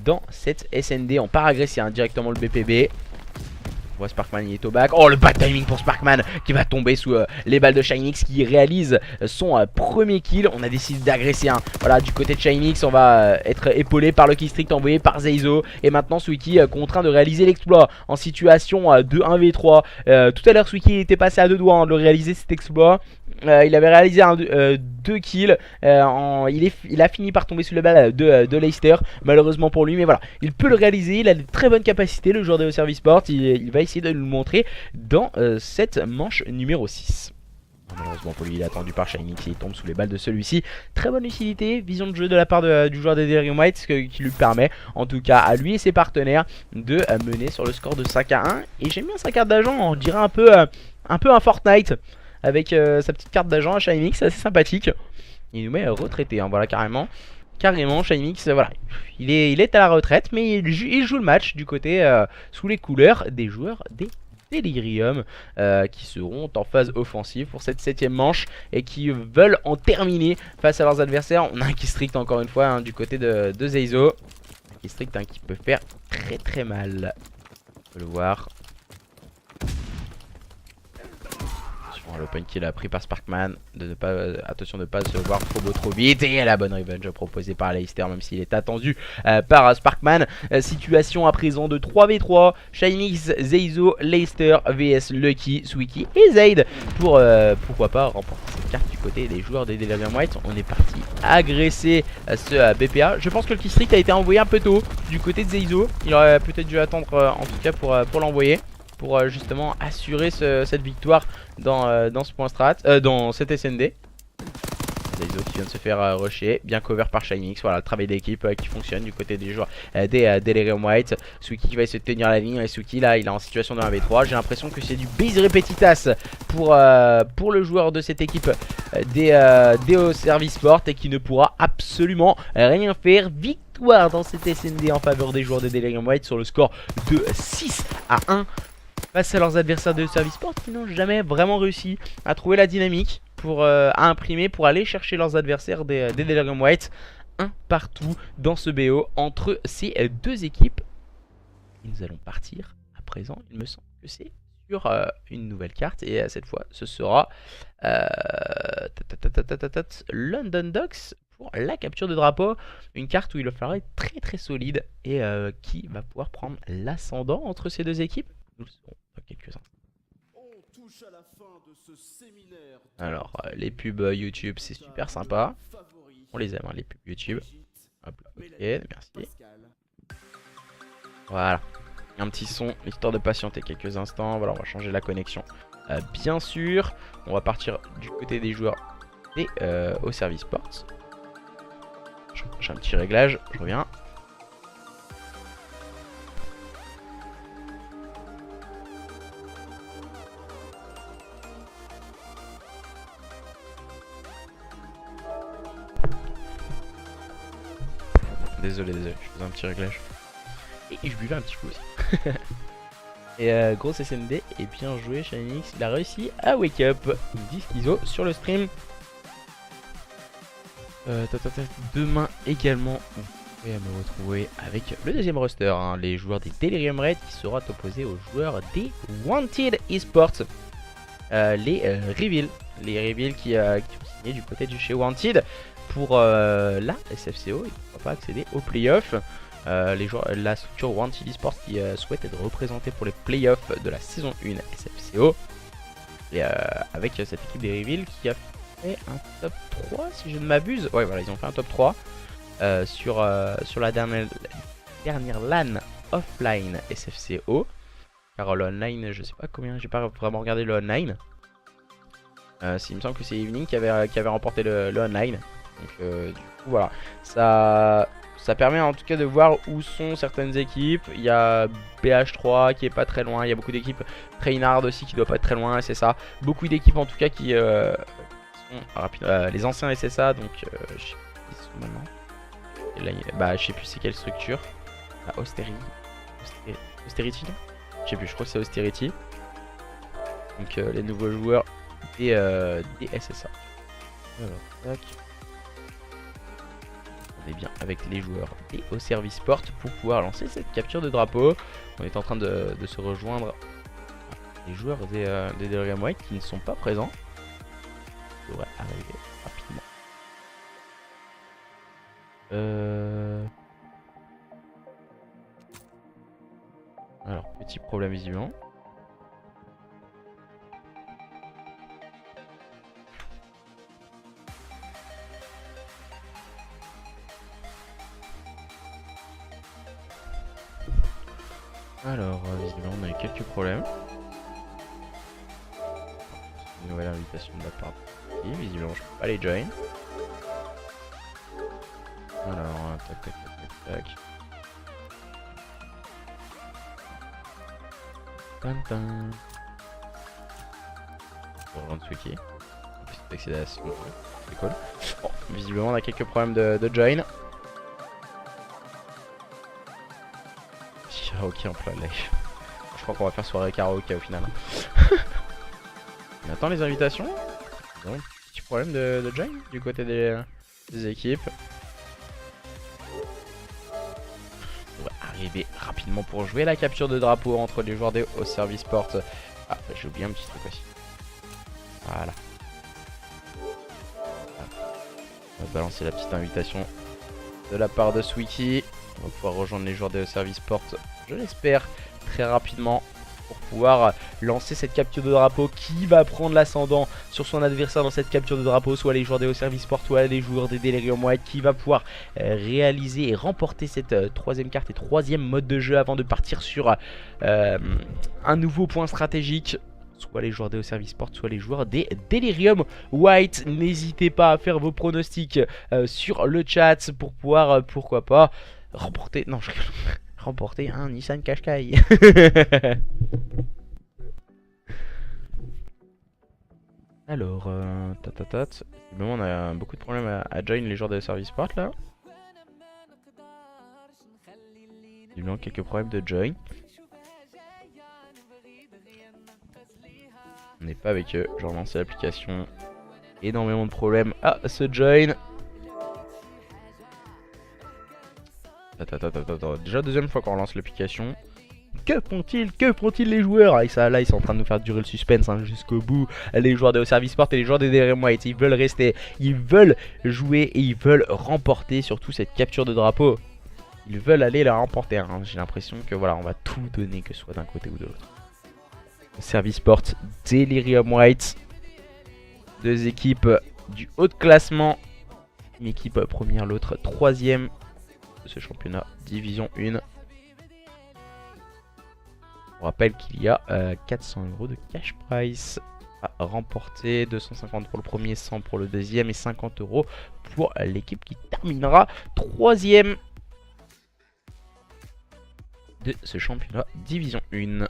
dans cette SND. On part agresser hein, directement le BPB. On voit Sparkman, il est au back. Oh, le bad timing pour Sparkman qui va tomber sous les balles de Shinix qui réalise son premier kill. On a décidé d'agresser voilà, du côté de Shinix. On va être épaulé par le killstreak envoyé par Zaizo. Et maintenant Swicky contraint de réaliser l'exploit en situation de 1v3. Tout à l'heure Swicky était passé à deux doigts de le réaliser cet exploit. Il avait réalisé 2 kills. Il a fini par tomber sous la balle de Leicester, malheureusement pour lui. Mais voilà, il peut le réaliser. Il a de très bonnes capacités, le joueur de Service Sport. Il va essayer de nous le montrer dans cette manche numéro 6. Malheureusement pour lui, il est attendu par Shinix et il tombe sous les balles de celui-ci. Très bonne lucidité, vision de jeu de la part du joueur des Delirium White, ce qui lui permet, en tout cas à lui et ses partenaires, de mener sur le score de 5-1. Et j'aime bien sa carte d'agent, on dirait un peu un Fortnite. Avec sa petite carte d'agent à Shinix, c'est assez sympathique. Il nous met retraité, hein, voilà carrément. Carrément, Shinix, voilà. Il est à la retraite, mais il joue le match du côté sous les couleurs des joueurs des Delirium qui seront en phase offensive pour cette 7ème manche et qui veulent en terminer face à leurs adversaires. On a un killstreak encore une fois hein, du côté de Zaizo. Un killstreak hein, qui peut faire très mal. On peut le voir. L'open kill a pris par Sparkman, attention de ne pas se voir trop vite. Et la bonne revenge proposée par Leicester, même s'il est attendu par Sparkman. Situation à présent de 3v3, Shinix, Zaizo, Leicester vs Lucky, Swicky et Zaid pour pourquoi pas remporter cette carte du côté des joueurs des Delirium White. On est parti agresser ce BPA. Je pense que le killstreak a été envoyé un peu tôt du côté de Zaizo. Il aurait peut-être dû attendre en tout cas pour l'envoyer, pour justement assurer cette victoire dans ce point strat, dans cette SND. Zaizo qui vient de se faire rusher, bien cover par Shinix. Voilà, le travail d'équipe qui fonctionne du côté des joueurs des Delirium White. Swicky qui va essayer de tenir la ligne, et Swicky là il est en situation de 1v3. J'ai l'impression que c'est du base repetitas pour le joueur de cette équipe des Service Sport et qui ne pourra absolument rien faire. Victoire dans cette SND en faveur des joueurs des Delirium White sur le score de 6-1 face à leurs adversaires de Service Sport qui n'ont jamais vraiment réussi à trouver la dynamique à imprimer pour aller chercher leurs adversaires des Delirium White. Un partout dans ce BO entre ces deux équipes. Et nous allons partir à présent, il me semble que c'est sur une nouvelle carte et cette fois ce sera London Docks pour la capture de drapeau. Une carte où il va falloir être très solide et qui va pouvoir prendre l'ascendant entre ces deux équipes. Nous le saurons dans quelques instants. Alors les pubs YouTube c'est super sympa. On les aime hein, les pubs YouTube. Hop là, ok, merci. Voilà. Un petit son, histoire de patienter quelques instants. Voilà, on va changer la connexion. Bien sûr, on va partir du côté des joueurs et au service ports. J'ai un petit réglage, je reviens. Désolé, je faisais un petit réglage. Et je buvais un petit coup aussi. Et grosse SND, et bien joué Shinix, il a réussi à wake up. Ils me disent qu'ils ont sur le stream. Demain également, vous pourrez me retrouver avec le deuxième roster, hein, les joueurs des Delirium Red qui sera opposé aux joueurs des Wanted Esports. Les Reveal. Les Reveal qui ont signé du côté du chez Wanted pour la SFCO. Ils ne pourront pas accéder aux playoffs. Les joueurs, la structure Wanted Esports qui souhaite être représentée pour les playoffs de la saison 1 SFCO. Et avec cette équipe des Reveal qui a fait un top 3 si je ne m'abuse. Ouais, voilà, ils ont fait un top 3 sur la dernière LAN offline SFCO. Car le online, je sais pas combien, j'ai pas vraiment regardé le online. Il me semble que c'est Evening qui avait remporté le online. Donc du coup voilà, ça permet en tout cas de voir où sont certaines équipes. Il y a BH3 qui est pas très loin, il y a beaucoup d'équipes, Trainhard aussi qui doit pas être très loin, SSA. Beaucoup d'équipes en tout cas qui sont les anciens SSA, donc je sais plus qui ils sont maintenant. Et là, je sais plus c'est quelle structure. Austerity, non, je sais plus, je crois que c'est Austerity. Donc les nouveaux joueurs des SSA. Alors, tac. On est bien avec les joueurs et au service port pour pouvoir lancer cette capture de drapeau. On est en train de se rejoindre les joueurs des Delirium White qui ne sont pas présents. Ça devrait arriver rapidement. Alors, petit problème visiblement. Alors, visiblement, on a eu quelques problèmes. Une nouvelle invitation de la part de visiblement, je peux pas les join. Alors, tac. Tintin. Pour rejoindre Swiki. On peut accéder à ce qu'on peut. C'est cool. Bon, visiblement, on a quelques problèmes de join. Karaoké en plein live. Je crois qu'on va faire soirée karaoké au final. On attend les invitations. Bon, petit problème de join du côté des équipes. On va arriver rapidement pour jouer la capture de drapeau entre les joueurs des au service port. Ah, j'ai oublié un petit truc aussi. Voilà. On va balancer la petite invitation de la part de Swiki. On va pouvoir rejoindre les joueurs des service port, je l'espère, très rapidement pour pouvoir lancer cette capture de drapeau qui va prendre l'ascendant sur son adversaire dans cette capture de drapeau, soit les joueurs des service port, soit les joueurs des Delirium White, qui va pouvoir réaliser et remporter cette troisième carte et troisième mode de jeu avant de partir sur un nouveau point stratégique. Soit les joueurs des service port, soit les joueurs des Delirium White. N'hésitez pas à faire vos pronostics sur le chat pour pouvoir, pourquoi pas, remporter... Non, je remporter un Nissan Qashqai. Alors, on a beaucoup de problèmes à join les joueurs de service port là. Il manque quelques problèmes de join. On n'est pas avec eux. Je relance l'application. Énormément de problèmes à se join. Déjà deuxième fois qu'on relance l'application. Que font-ils les joueurs? Et ça, là, ils sont en train de nous faire durer le suspense hein, jusqu'au bout. Les joueurs de service port et les joueurs des Delirium White, ils veulent rester, ils veulent jouer et ils veulent remporter surtout cette capture de drapeau. Ils veulent aller la remporter. Hein. J'ai l'impression que voilà, on va tout donner, que ce soit d'un côté ou de l'autre. Service port, Delirium White, deux équipes du haut de classement. Une équipe première, l'autre troisième de ce championnat Division 1. On rappelle qu'il y a 400 € de cash price à remporter, 250 pour le premier, 100 pour le deuxième et 50 € pour l'équipe qui terminera troisième de ce championnat Division 1.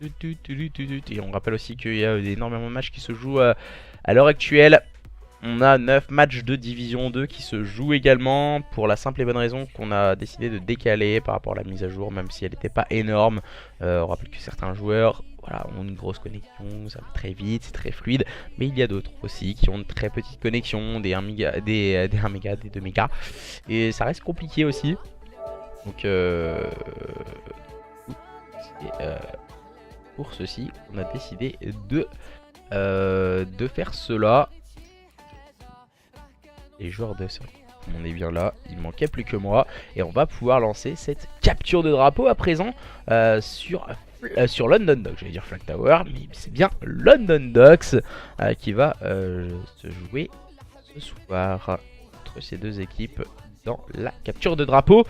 Et on rappelle aussi qu'il y a énormément de matchs qui se jouent à l'heure actuelle. On a 9 matchs de Division 2 qui se jouent également, pour la simple et bonne raison qu'on a décidé de décaler par rapport à la mise à jour, même si elle n'était pas énorme. On rappelle que certains joueurs ont une grosse connexion, ça va très vite, c'est très fluide, mais il y a d'autres aussi qui ont une très petite connexion, des 1 méga, des 1 méga, des 2 mégas, et ça reste compliqué aussi. Donc pour ceci, on a décidé de faire cela. Les joueurs de circuit, on est bien là, il manquait plus que moi. Et on va pouvoir lancer cette capture de drapeau à présent sur London Docks. J'allais dire Flag Tower, mais c'est bien London Docks qui va se jouer ce soir entre ces deux équipes dans la capture de drapeau.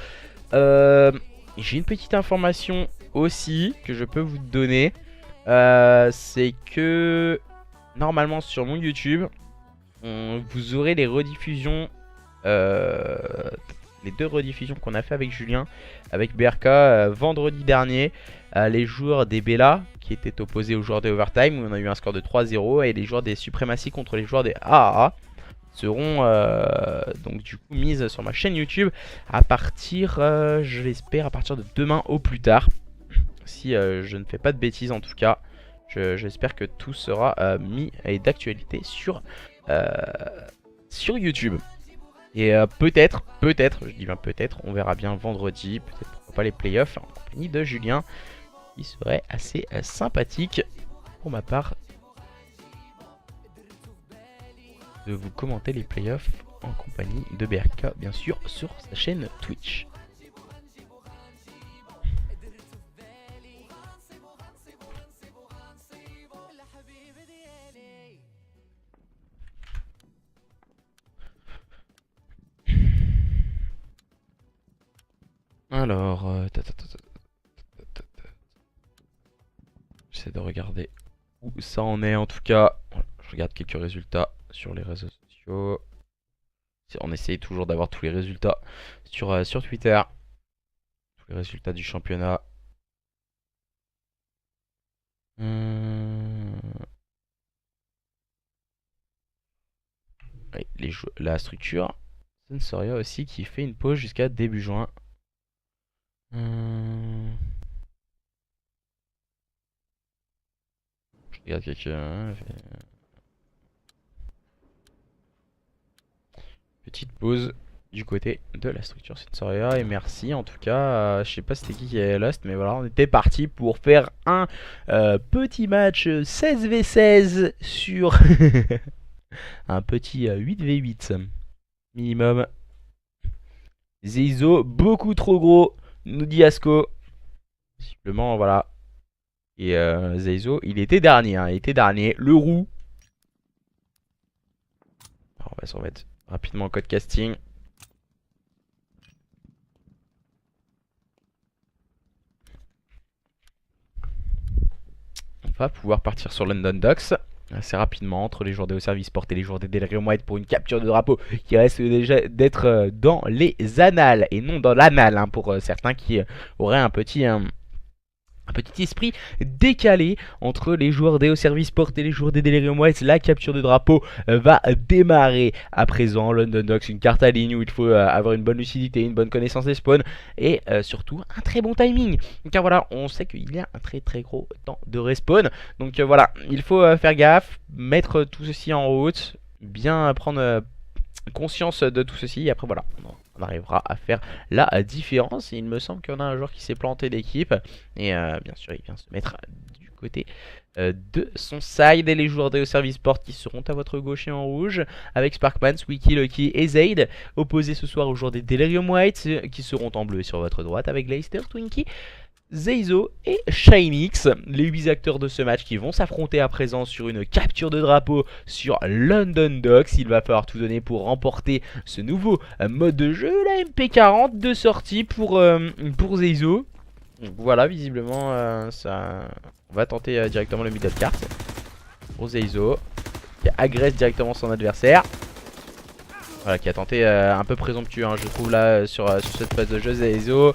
J'ai une petite information aussi que je peux vous donner. C'est que normalement sur mon YouTube, vous aurez les rediffusions, les 2 rediffusions qu'on a fait avec Julien, avec BRK vendredi dernier. Les joueurs des Bella qui étaient opposés aux joueurs des Overtime, où on a eu un score de 3-0, et les joueurs des Supremacy contre les joueurs des AAA seront donc du coup mises sur ma chaîne YouTube à partir, je l'espère, à partir de demain au plus tard. Si je ne fais pas de bêtises en tout cas. J'espère que tout sera mis et d'actualité sur YouTube. Et peut-être, je dis bien peut-être, on verra bien vendredi, peut-être pourquoi pas les playoffs en compagnie de Julien, qui serait assez sympathique pour ma part de vous commenter les playoffs en compagnie de BRK, bien sûr, sur sa chaîne Twitch. Alors, j'essaie de regarder où ça en est en tout cas. Je regarde quelques résultats sur les réseaux sociaux. On essaye toujours d'avoir tous les résultats sur Twitter. Tous les résultats du championnat. Ouais, la structure Sensoria aussi qui fait une pause jusqu'à début juin. Je regarde quelqu'un. Petite pause du côté de la structure Sensoria. Et merci en tout cas. Je sais pas c'était qui est lost, mais voilà, on était parti pour faire un petit match 16v16 sur un petit 8v8 minimum. Zeizo, beaucoup trop gros, nous dit Asco. Simplement, voilà. Et Zeizo, il était dernier, hein, il était dernier. Le roux. Alors, on va se remettre rapidement en code casting. On va pouvoir partir sur London Docks assez rapidement entre les joueurs de Service Sport et les joueurs des Delirium White pour une capture de drapeau qui reste déjà d'être dans les annales et non dans l'anal, hein, pour certains qui auraient un petit esprit décalé entre les joueurs des Service Sport et les joueurs des Delirium White. La capture de drapeau va démarrer à présent. London Docks, une carte à ligne où il faut avoir une bonne lucidité, une bonne connaissance des spawns et surtout un très bon timing. Car voilà, on sait qu'il y a un très gros temps de respawn. Donc voilà, il faut faire gaffe, mettre tout ceci en route, bien prendre conscience de tout ceci. Et après voilà, on arrivera à faire la différence. Et il me semble qu'on a un joueur qui s'est planté d'équipe. Et bien sûr, il vient se mettre du côté de son side. Et les joueurs de Service Sport qui seront à votre gauche et en rouge, avec Sparkman, Squeaky, Lucky et Zaid. Opposés ce soir aux joueurs des Delirium White qui seront en bleu sur votre droite, avec Leicester, Twinkie, Zeizo et Shinix, les 8 acteurs de ce match qui vont s'affronter à présent sur une capture de drapeau sur London Docks. Il va falloir tout donner pour remporter ce nouveau mode de jeu, la MP40 de sortie pour Zeizo. Donc voilà, visiblement, on va tenter directement le middle cart. Pour Zeizo, qui agresse directement son adversaire. Voilà, qui a tenté un peu présomptueux, hein, je trouve là sur cette phase de jeu. Zeizo,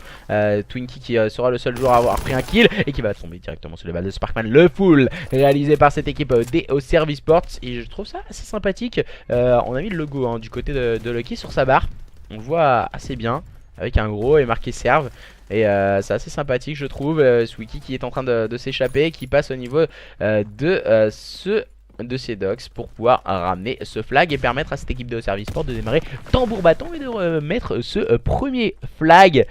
Twinkie qui sera le seul joueur à avoir pris un kill et qui va tomber directement sur les balles de Sparkman. Le full réalisé par cette équipe DO Service Sports, et je trouve ça assez sympathique. On a mis le logo hein, du côté de Lucky sur sa barre, on le voit assez bien avec un gros et marqué serve. Et c'est assez sympathique je trouve. Swiki qui est en train de s'échapper, qui passe au niveau de ces docks pour pouvoir ramener ce flag et permettre à cette équipe de service sport de démarrer tambour battant et de mettre ce premier flag.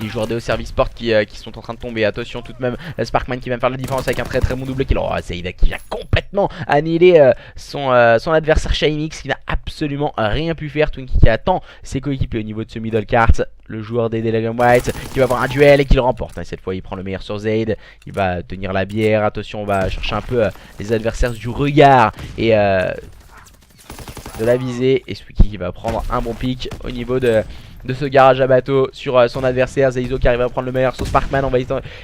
Les joueurs de service sport qui sont en train de tomber. Attention tout de même, Sparkman qui va me faire la différence avec un très bon double kill. Oh, Saïda qui vient complètement annihiler son adversaire Shinix, qui n'a absolument rien pu faire. Twinkie qui attend ses coéquipiers au niveau de ce middle cart. Le joueur des Delirium White qui va avoir un duel et qui le remporte. Cette fois il prend le meilleur sur Zaid. Il va tenir la bière. Attention, on va chercher un peu les adversaires du regard et de la visée. Et Swiki qui va prendre un bon pic au niveau de ce garage à bateau sur son adversaire. Zeizo qui arrive à prendre le meilleur sur Sparkman. On va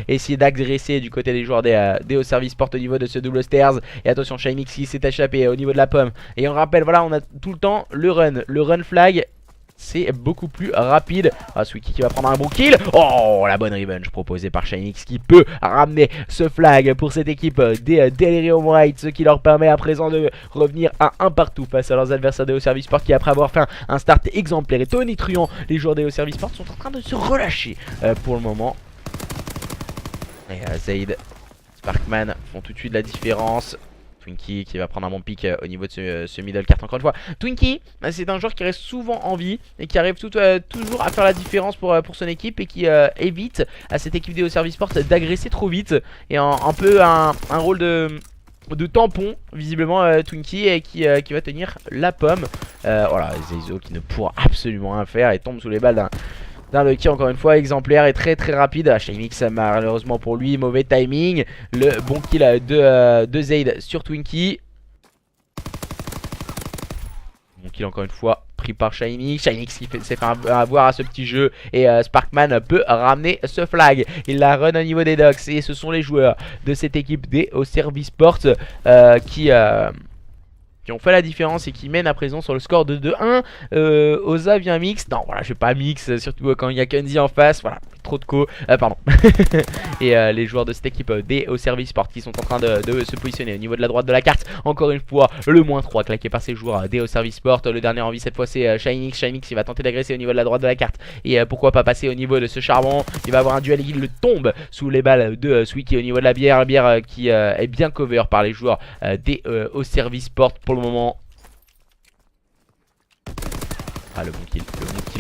essayer d'agresser du côté des joueurs des hauts services sport au niveau de ce double stairs. Et attention, Shinix qui s'est échappé au niveau de la pomme. Et on rappelle, voilà, on a tout le temps le run flag. C'est beaucoup plus rapide. Ah, Swiki qui va prendre un bon kill. Oh, la bonne revenge proposée par Shinix qui peut ramener ce flag pour cette équipe des Delirium White, ce qui leur permet à présent de revenir à un partout face à leurs adversaires des hauts services sport, qui après avoir fait un start exemplaire et tonitruant, les joueurs des hauts services sport sont en train de se relâcher pour le moment. Et Zaid, Sparkman font tout de suite la différence. Twinkie qui va prendre un bon pic au niveau de ce middle cart encore une fois. Twinkie, c'est un joueur qui reste souvent en vie et qui arrive toujours à faire la différence pour son équipe, et qui évite à cette équipe des hauts services sport d'agresser trop vite, et un peu un rôle de tampon visiblement Twinkie, et qui va tenir la pomme. Voilà, Zeizo qui ne pourra absolument rien faire et tombe sous les balles d'un Lucky encore une fois exemplaire et très rapide. Shinix malheureusement pour lui, mauvais timing. Le bon kill de Zaid sur Twinkie. Bon kill encore une fois pris par Shinix. Shinix qui s'est fait avoir à ce petit jeu, et Sparkman peut ramener ce flag. Il la run au niveau des docks, et ce sont les joueurs de cette équipe des hauts services sports qui ont fait la différence et qui mènent à présent sur le score de 2-1. Oza vient mix. Non, voilà, je vais pas mix, surtout quand il y a Kenzie en face. Voilà, trop de co. Pardon. Et les joueurs de cette équipe des hauts services sport qui sont en train de se positionner au niveau de la droite de la carte. Encore une fois, le -3 claqué par ces joueurs des hauts services sport. Le dernier en vie cette fois, c'est Shinix. Shinix il va tenter d'agresser au niveau de la droite de la carte. Et pourquoi pas passer au niveau de ce charbon. Il va avoir un duel, il le tombe sous les balles de Swiki au niveau de la bière. La bière qui est bien cover par les joueurs des hauts services sport pour le moment. Ah, le bon kill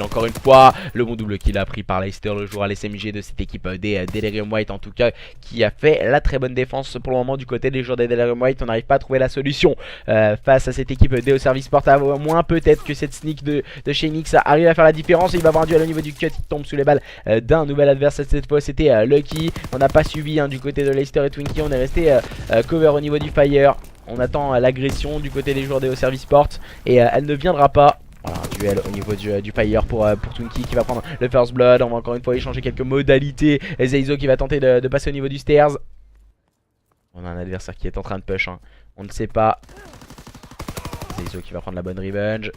encore une fois. Le bon double kill pris par Leicester, le joueur à l'SMG de cette équipe des Delirium White en tout cas, qui a fait la très bonne défense pour le moment du côté des joueurs des Delirium White. On n'arrive pas à trouver la solution face à cette équipe des hauts services sport, à moins peut-être que cette sneak de Shinix arrive à faire la différence. Et il va avoir un duel au niveau du cut, il tombe sous les balles d'un nouvel adversaire. Cette fois c'était Lucky. On n'a pas suivi du côté de Leicester et Twinkie, on est resté cover au niveau du fire. On attend l'agression du côté des joueurs des hauts services sport, et elle ne viendra pas. Voilà, un duel au niveau du fire pour Twinkie qui va prendre le first blood. On va encore une fois échanger quelques modalités. Et Zeizo qui va tenter de passer au niveau du stairs. On a un adversaire qui est en train de push, hein. On ne sait pas. Zeizo qui va prendre la bonne revenge.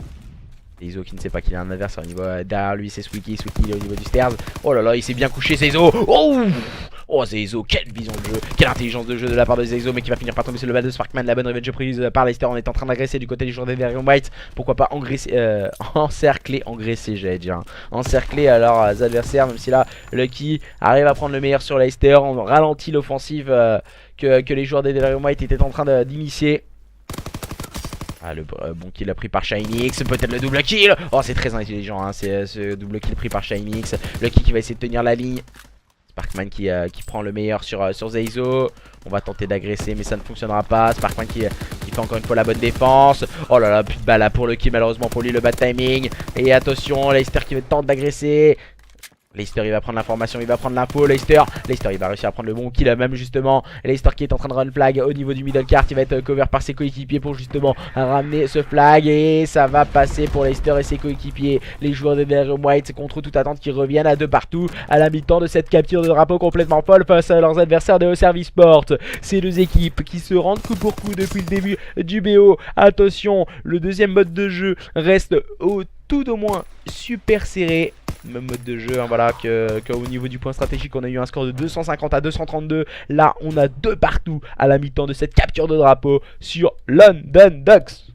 Zeizo qui ne sait pas qu'il y a un adversaire au niveau derrière lui, c'est Swiki. Swiki au niveau du stairs. Oh là là, il s'est bien couché Zeizo. Oh Zeizo, quelle vision de jeu, quelle intelligence de jeu de la part de Zeizo, mais qui va finir par tomber sur le bal de Sparkman. La bonne revenge prise par Leicester. On est en train d'agresser du côté du joueur des Delirium White. Pourquoi pas engraisser j'allais dire, hein. Encercler leurs adversaires, même si là Lucky arrive à prendre le meilleur sur Leicester. On ralentit l'offensive que les joueurs des Delirium White étaient en train d'initier. Ah, le bon kill pris par Shinix, peut-être le double kill. Oh, c'est très intelligent, hein, c'est ce double kill pris par Shinix. Lucky qui va essayer de tenir la ligne. Sparkman qui prend le meilleur sur Zeizo. On va tenter d'agresser, mais ça ne fonctionnera pas. Sparkman qui fait encore une fois la bonne défense. Oh là là, plus de balles pour le kill, malheureusement pour lui, le bad timing. Et attention, Leicester qui tente d'agresser. Leicester il va prendre l'information, il va prendre l'info. Leicester il va réussir à prendre le bon kill même justement. Leicester qui est en train de run flag au niveau du middle cart. Il va être cover par ses coéquipiers pour justement ramener ce flag. Et ça va passer pour Leicester et ses coéquipiers. Les joueurs des Delirium White contre toute attente qui reviennent à deux partout à la mi-temps de cette capture de drapeau complètement folle face à leurs adversaires de Service Sport. Ces deux équipes qui se rendent coup pour coup depuis le début du BO. Attention, le deuxième mode de jeu reste tout au moins super serré. Même mode de jeu, hein, voilà, qu'au niveau du point stratégique, on a eu un score de 250 à 232. Là, on a deux partout à la mi-temps de cette capture de drapeau sur London Ducks.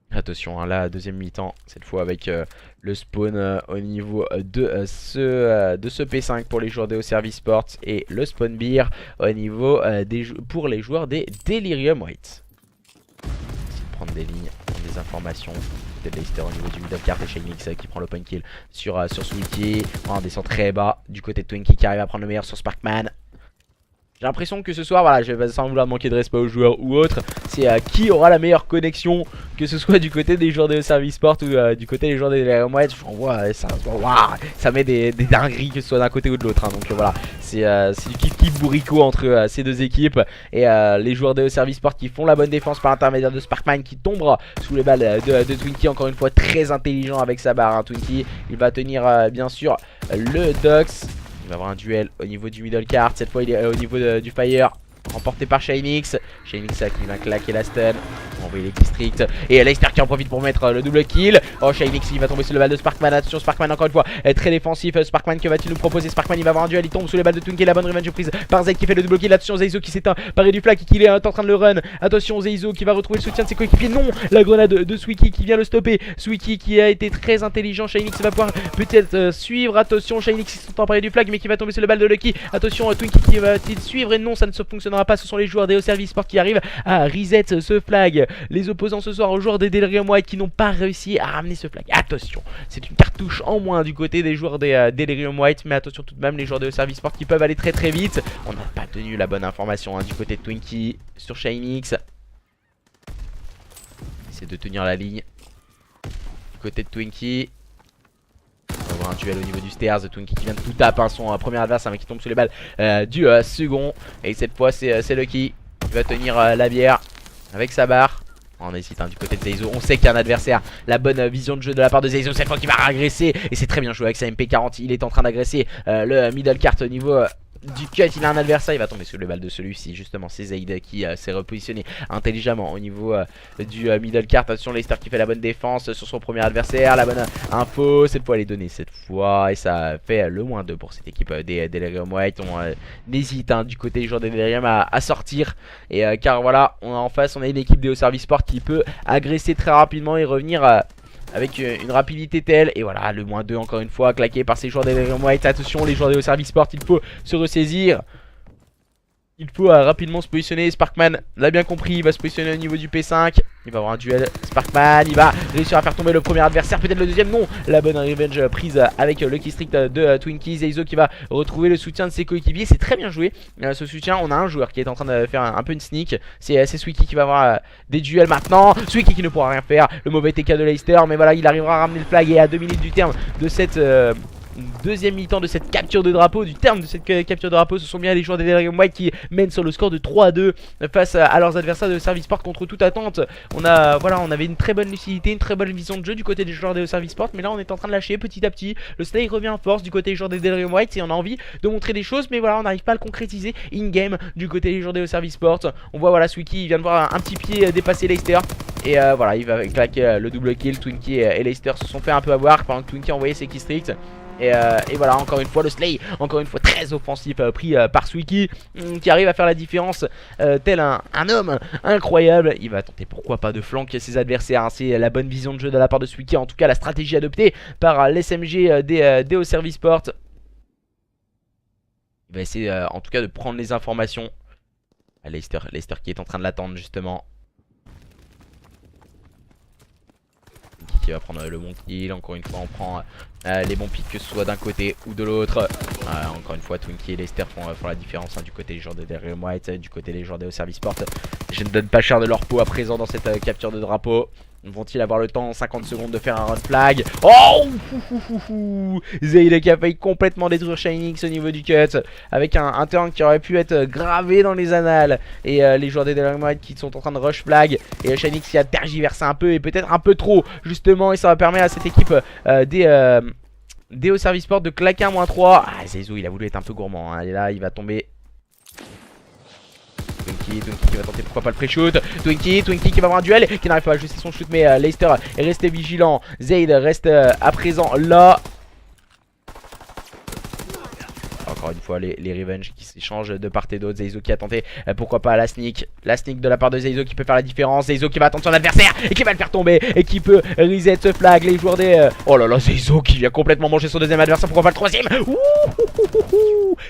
Attention, hein, là, deuxième mi-temps, cette fois avec le spawn au niveau de ce P5 pour les joueurs des Service Sports et le spawn beer au niveau pour les joueurs des Delirium White. Prendre des lignes, prendre des informations. Peut-être Leicester au niveau du middle cart et Shaynix qui prend l'open kill sur Sweetie. On descend très bas du côté de Twinkie qui arrive à prendre le meilleur sur Sparkman. J'ai l'impression que ce soir, voilà, je vais pas sans vouloir manquer de respect aux joueurs ou autres, c'est qui aura la meilleure connexion, que ce soit du côté des joueurs de Service Sport ou du côté des joueurs des Delirium White. On voit, ça met des dingueries que ce soit d'un côté ou de l'autre, hein. Donc voilà, c'est du kiff bourricot entre ces deux équipes. Et les joueurs de Service Sport qui font la bonne défense par l'intermédiaire de Sparkman qui tombera sous les balles de Twinkie. Encore une fois, très intelligent avec sa barre, hein, Twinkie. Il va tenir bien sûr le Dox. Il va avoir un duel au niveau du middle cart. Cette fois il est au niveau du fire. Remporté par Shaynix. Shaynix qui va claquer la stun. Envoyer les districts. Et Leicester qui en profite pour mettre le double kill. Oh, Shaynix il va tomber sur le balle de Sparkman. Attention, Sparkman encore une fois très défensif. Sparkman, que va-t-il nous proposer? Sparkman il va avoir un duel. Il tombe sous les balles de Twinkie. La bonne revenge prise par Zed qui fait le double kill. Attention, Zeizo qui s'éteint. Paré du flag qui est en train de le run. Attention, Zeizo qui va retrouver le soutien de ses coéquipiers. Non, la grenade de Sweetie qui vient le stopper. Sweetie qui a été très intelligent. Shaynix va pouvoir peut-être suivre. Attention, Shaynix qui sont emparés du flag mais qui va tomber sur le balle de Lucky. Attention, Twinkie qui va-t-il suivre? Et non, ça ne se fonctionnera pas. Ce sont les joueurs des Service Sport qui arrivent à reset ce flag. Les opposants ce soir aux joueurs des Delirium White qui n'ont pas réussi à ramener ce flag. Attention, c'est une cartouche en moins du côté des joueurs des Delirium White. Mais attention tout de même, les joueurs de Service Sport qui peuvent aller très très vite. On n'a pas tenu la bonne information, hein, du côté de Twinkie sur Shaynix. C'est de tenir la ligne. Du côté de Twinkie, on va avoir un duel au niveau du stairs. Twinkie qui vient de tout taper, hein, son premier adversaire mais qui tombe sous les balles du second. Et cette fois c'est Lucky qui va tenir la bière avec sa barre. On hésite, hein, du côté de Zeizo. On sait qu'il y a un adversaire. La bonne vision de jeu de la part de Zeizo cette fois qui va agresser. Et c'est très bien joué avec sa MP40. Il est en train d'agresser le middle cart au niveau du cut. Il a un adversaire. Il va tomber sur le balle de celui-ci. Justement, c'est Zaid qui s'est repositionné intelligemment au niveau du middle cart. Attention, Leicester qui fait la bonne défense sur son premier adversaire. La bonne info. Cette fois, elle est donnée. Cette fois. Et ça fait le -2 pour cette équipe des Delirium White. On hésite, hein, du côté des joueurs des Delirium à sortir. Et car voilà, en face, on a une équipe des Service Sport qui peut agresser très rapidement et revenir avec une rapidité telle. Et voilà, le -2 encore une fois claqué par ces joueurs des Delirium White. Attention, les joueurs des Service Sport, il faut se ressaisir. Il faut rapidement se positionner. Sparkman l'a bien compris, il va se positionner au niveau du P5. Il va avoir un duel. Sparkman, il va réussir à faire tomber le premier adversaire, peut-être le deuxième. Non, la bonne revenge prise avec le key strict de Twinkie. Zeizo qui va retrouver le soutien de ses coéquipiers. C'est très bien joué, ce soutien. On a un joueur qui est en train de faire un peu une sneak. C'est Sweetie qui va avoir des duels maintenant. Sweetie qui ne pourra rien faire. Le mauvais TK de Leicester, mais voilà, il arrivera à ramener le flag. Et à 2 minutes du terme de cette deuxième mi-temps, de cette capture de drapeau, du terme de cette capture de drapeau, ce sont bien les joueurs des Delirium White qui mènent sur le score de 3-2 face à leurs adversaires de Service Sport. Contre toute attente, on avait une très bonne lucidité, une très bonne vision de jeu du côté des joueurs des Service Sport, mais là on est en train de lâcher petit à petit. Le Slay revient en force du côté des joueurs des Delirium White et on a envie de montrer des choses, mais voilà, on n'arrive pas à le concrétiser in-game du côté des joueurs des Service Sport. On voit, voilà, Sweetie il vient de voir un petit pied dépasser Leicester. Et voilà, il va claquer le double kill. Twinkie et Leicester se sont fait un peu avoir pendant que Twinkie envoyait ses key stricts. Et voilà, encore une fois le Slay, encore une fois très offensif, pris par Sweetie, qui arrive à faire la différence tel un homme incroyable. Il va tenter pourquoi pas de flanquer ses adversaires, hein. C'est la bonne vision de jeu de la part de Sweetie, en tout cas la stratégie adoptée par l'SMG des Service Sport. Il va essayer en tout cas de prendre les informations. Leicester qui est en train de l'attendre justement. Qui va prendre le bon kill. Encore une fois on prend les bons pics, que ce soit d'un côté ou de l'autre. Encore une fois Twinkie et Leicester font la différence, hein, du côté des joueurs de Delirium White, du côté des joueurs des Service Sport. Je ne donne pas cher de leur peau à présent dans cette capture de drapeau. Vont-ils avoir le temps en 50 secondes de faire un run flag? Oh, Zayd qui a failli complètement détruire Shinix au niveau du cut, avec un turn qui aurait pu être gravé dans les annales. Et les joueurs des Dynamite qui sont en train de rush flag, et Shinix qui a tergiversé un peu, et peut-être un peu trop justement, et ça va permettre à cette équipe des Service Sport de claquer un -3. Ah, Zeyzo il a voulu être un peu gourmand, hein. Et là il va tomber. Twinkie qui va tenter pourquoi pas le pré-shoot. Twinkie qui va avoir un duel, qui n'arrive pas à ajuster son shoot, mais Leicester est resté vigilant. Zayd reste à présent là. Encore une fois les revenge qui s'échangent de part et d'autre. Zeyzo qui a tenté pourquoi pas la sneak de la part de Zeyzo qui peut faire la différence. Zeyzo qui va attendre son adversaire et qui va le faire tomber, et qui peut reset ce flag. Les joueurs des oh là là, Zeyzo qui vient complètement manger son deuxième adversaire, pourquoi pas le troisième.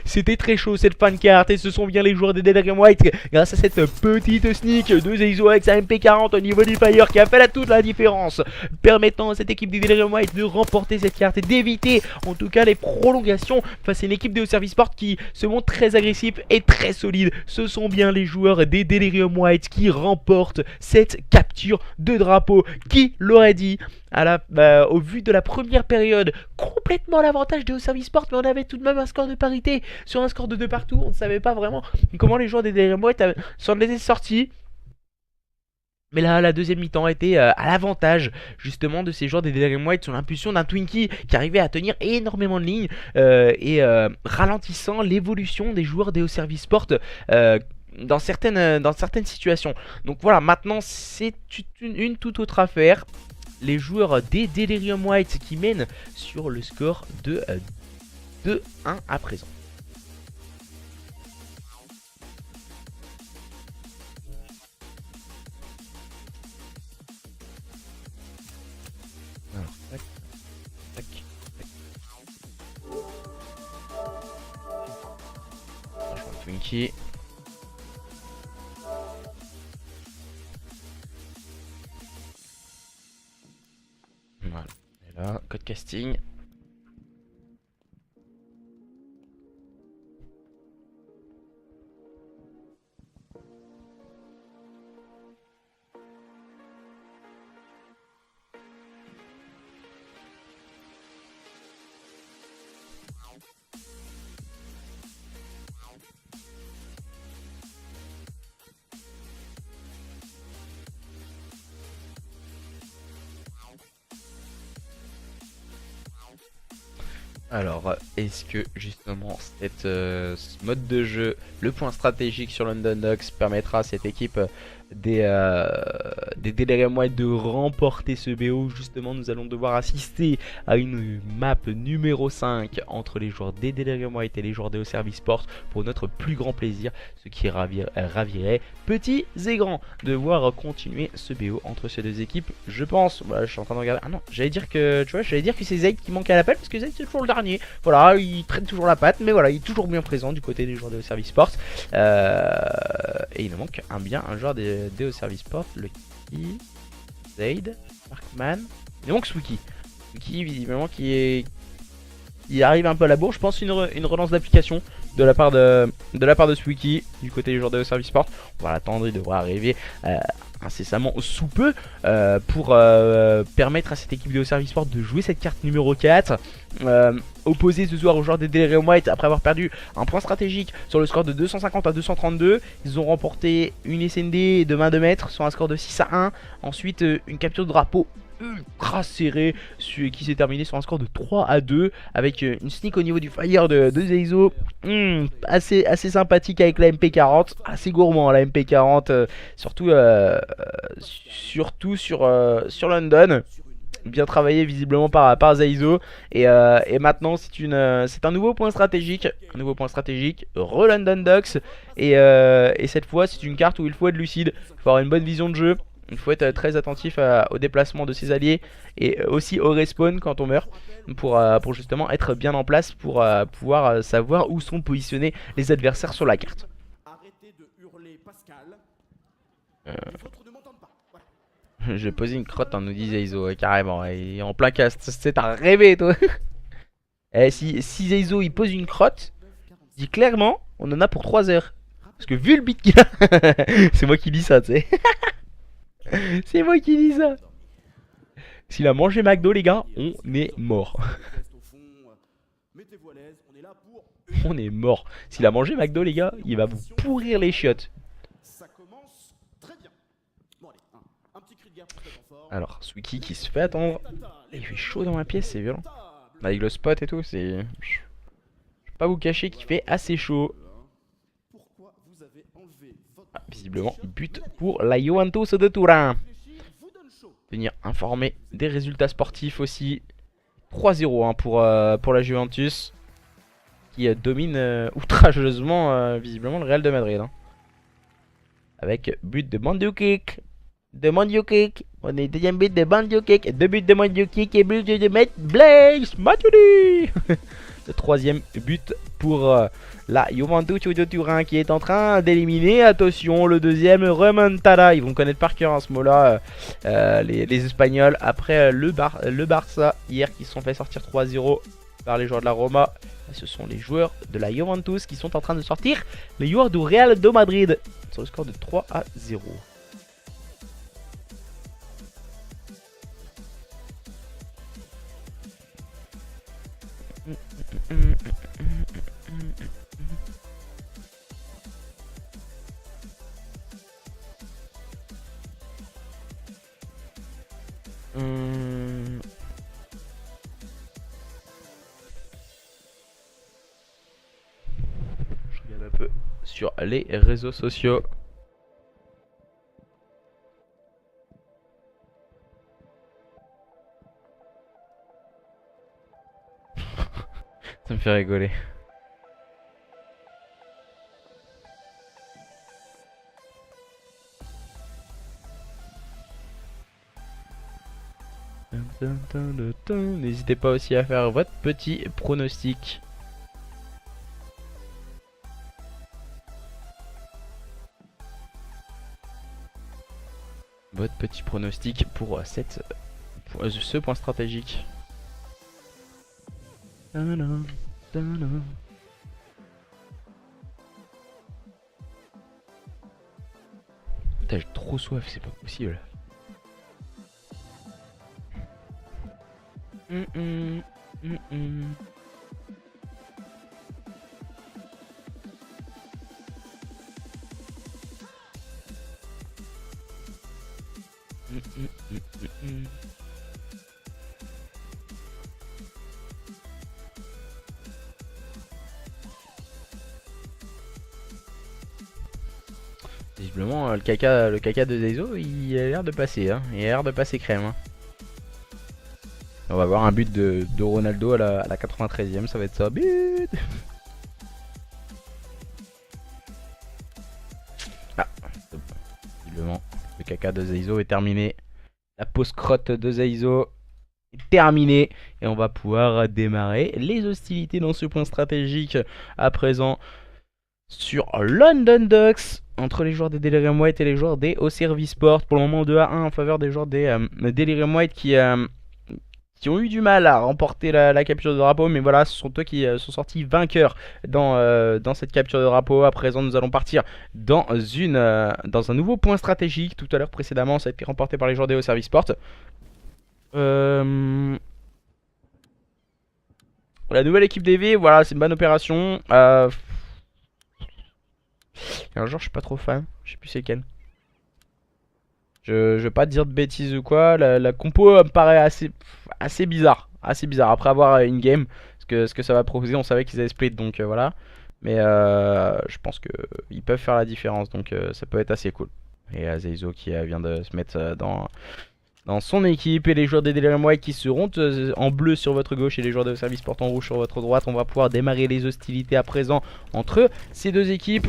C'était très chaud cette fan carte, et ce sont bien les joueurs des Delirium White grâce à cette petite sneak de Zeyzo avec sa MP40 au niveau du fire qui a fait toute la différence, permettant à cette équipe des Delirium White de remporter cette carte et d'éviter en tout cas les prolongations face à une équipe de Service Sport qui se montre très agressif et très solide. Ce sont bien les joueurs des Delirium White qui remportent cette capture de drapeau. Qui l'aurait dit au vu de la première période, complètement l'avantage des Service Sport, mais on avait tout de même un score de parité sur un score de 2 partout. On ne savait pas vraiment comment les joueurs des Delirium White s'en étaient sortis. Mais là, la deuxième mi-temps était à l'avantage justement de ces joueurs des Delirium White sur l'impulsion d'un Twinkie qui arrivait à tenir énormément de lignes et ralentissant l'évolution des joueurs des Service Sport dans certaines situations. Donc voilà, maintenant c'est une toute autre affaire. Les joueurs des Delirium White qui mènent sur le score de 2-1 à présent. Alors, tac, tac, tac. Twinkie. Voilà. Et là, code casting. Alors, est-ce que justement ce mode de jeu, le point stratégique sur London Docks, permettra à cette équipe des Delirium White de remporter ce BO? Justement, nous allons devoir assister à une map numéro 5 entre les joueurs des Delirium White et les joueurs des Service Sport pour notre plus grand plaisir, ce qui ravirait petits et grands de voir continuer ce BO entre ces deux équipes. Je pense, voilà, je suis en train de regarder. Ah non, j'allais dire que c'est Zayd qui manque à l'appel, parce que Zayd c'est toujours le dernier. Voilà, il traîne toujours la patte, mais voilà, il est toujours bien présent du côté des joueurs des Service Sport. Et il nous manque un joueur des Service Sport, Lucky, Zayd, Markman. Il nous manque Swiki. Swiki, visiblement, qui arrive un peu à la bourre. Je pense une relance d'application de la part de Swiki du côté des joueurs de Service Sport. On va l'attendre, il devrait arriver incessamment sous peu pour permettre à cette équipe de Service Sport de jouer cette carte numéro 4. Opposé ce soir aux joueurs des Delirium White après avoir perdu un point stratégique sur le score de 250 à 232. Ils ont remporté une SND de main de maître sur un score de 6-1. Ensuite une capture de drapeau ultra serrée qui s'est terminée sur un score de 3-2 avec une sneak au niveau du fire de Zeyzo assez sympathique avec la MP40, assez gourmand la MP40 surtout sur London. Bien travaillé visiblement par Zeyzo, et maintenant c'est un nouveau point stratégique, re-London Docks, et cette fois c'est une carte où il faut être lucide, il faut avoir une bonne vision de jeu, il faut être très attentif au déplacement de ses alliés et aussi au respawn quand on meurt pour justement être bien en place pour pouvoir savoir où sont positionnés les adversaires sur la carte. Arrêtez de hurler, Pascal. Je vais poser une crotte, nous dit Zeyzo, carrément, et en plein cast, c'est un rêvé toi. Si Zeyzo il pose une crotte, dit clairement on en a pour 3 heures. Parce que vu le beat qu'il a, c'est moi qui dis ça, tu sais. C'est moi qui dis ça. S'il a mangé McDo, les gars, on est mort. On est mort. S'il a mangé McDo, les gars, il va vous pourrir les chiottes. Ça commence très bien. Bon, allez, un petit cri de guerre pour cet enfant. Alors, Suiki qui se fait attendre. Il fait chaud dans ma pièce, c'est violent. Avec le spot et tout, c'est... Je vais pas vous cacher qu'il fait assez chaud. Pourquoi vous avez enlevé votre Ah, visiblement, but pour la Juventus de Turin. vous donne chaud. Venir informer des résultats sportifs aussi. 3-0 hein, pour la Juventus. Qui domine outrageusement, visiblement, le Real de Madrid. Hein. Avec but de Mandzukic. On est deuxième but de Mandzukic. Deux buts de Mandzukic et but de Blaise Matuidi. Le troisième but pour la Juventus de Turin qui est en train d'éliminer. Attention, le deuxième remontada. Ils vont connaître par cœur ce mot-là, les Espagnols. Après le Barça hier qui se sont fait sortir 3-0 par les joueurs de la Roma. Ce sont les joueurs de la Juventus qui sont en train de sortir les joueurs du Real de Madrid sur le score de 3-0. Je regarde un peu sur les réseaux sociaux. Ça me fait rigoler. N'hésitez pas aussi à faire votre petit pronostic. Votre petit pronostic pour ce point stratégique. Putain, j'ai trop soif, c'est pas possible. Visiblement, le caca de Zeizo, il a l'air de passer, hein. Il a l'air de passer crème. Hein. On va avoir un but de Ronaldo à la 93e, ça va être ça. But. Ah, visiblement, le caca de Zeizo est terminé. La pause crotte de Zeizo est terminée. Et on va pouvoir démarrer les hostilités dans ce point stratégique à présent sur London Ducks entre les joueurs des Delirium White et les joueurs des Auxerre Sport. Pour le moment 2-1 en faveur des joueurs des Delirium White qui ont eu du mal à remporter la capture de drapeau, mais voilà, ce sont eux qui sont sortis vainqueurs dans cette capture de drapeau. À présent, nous allons partir dans un nouveau point stratégique. Tout à l'heure, précédemment, ça a été remporté par les joueurs des Auxerre Sport. La nouvelle équipe DV, voilà, c'est une bonne opération. Un joueur, je suis pas trop fan, je sais plus c'est lequel. Je vais pas te dire de bêtises ou quoi. La compo me paraît assez bizarre. Assez bizarre. Après avoir une game, ce que ça va proposer, on savait qu'ils allaient split, donc voilà. Mais je pense qu'ils peuvent faire la différence, donc ça peut être assez cool. Et Zeizo qui vient de se mettre dans son équipe. Et les joueurs des Delirium White qui seront en bleu sur votre gauche et les joueurs de service portant en rouge sur votre droite. On va pouvoir démarrer les hostilités à présent entre ces deux équipes.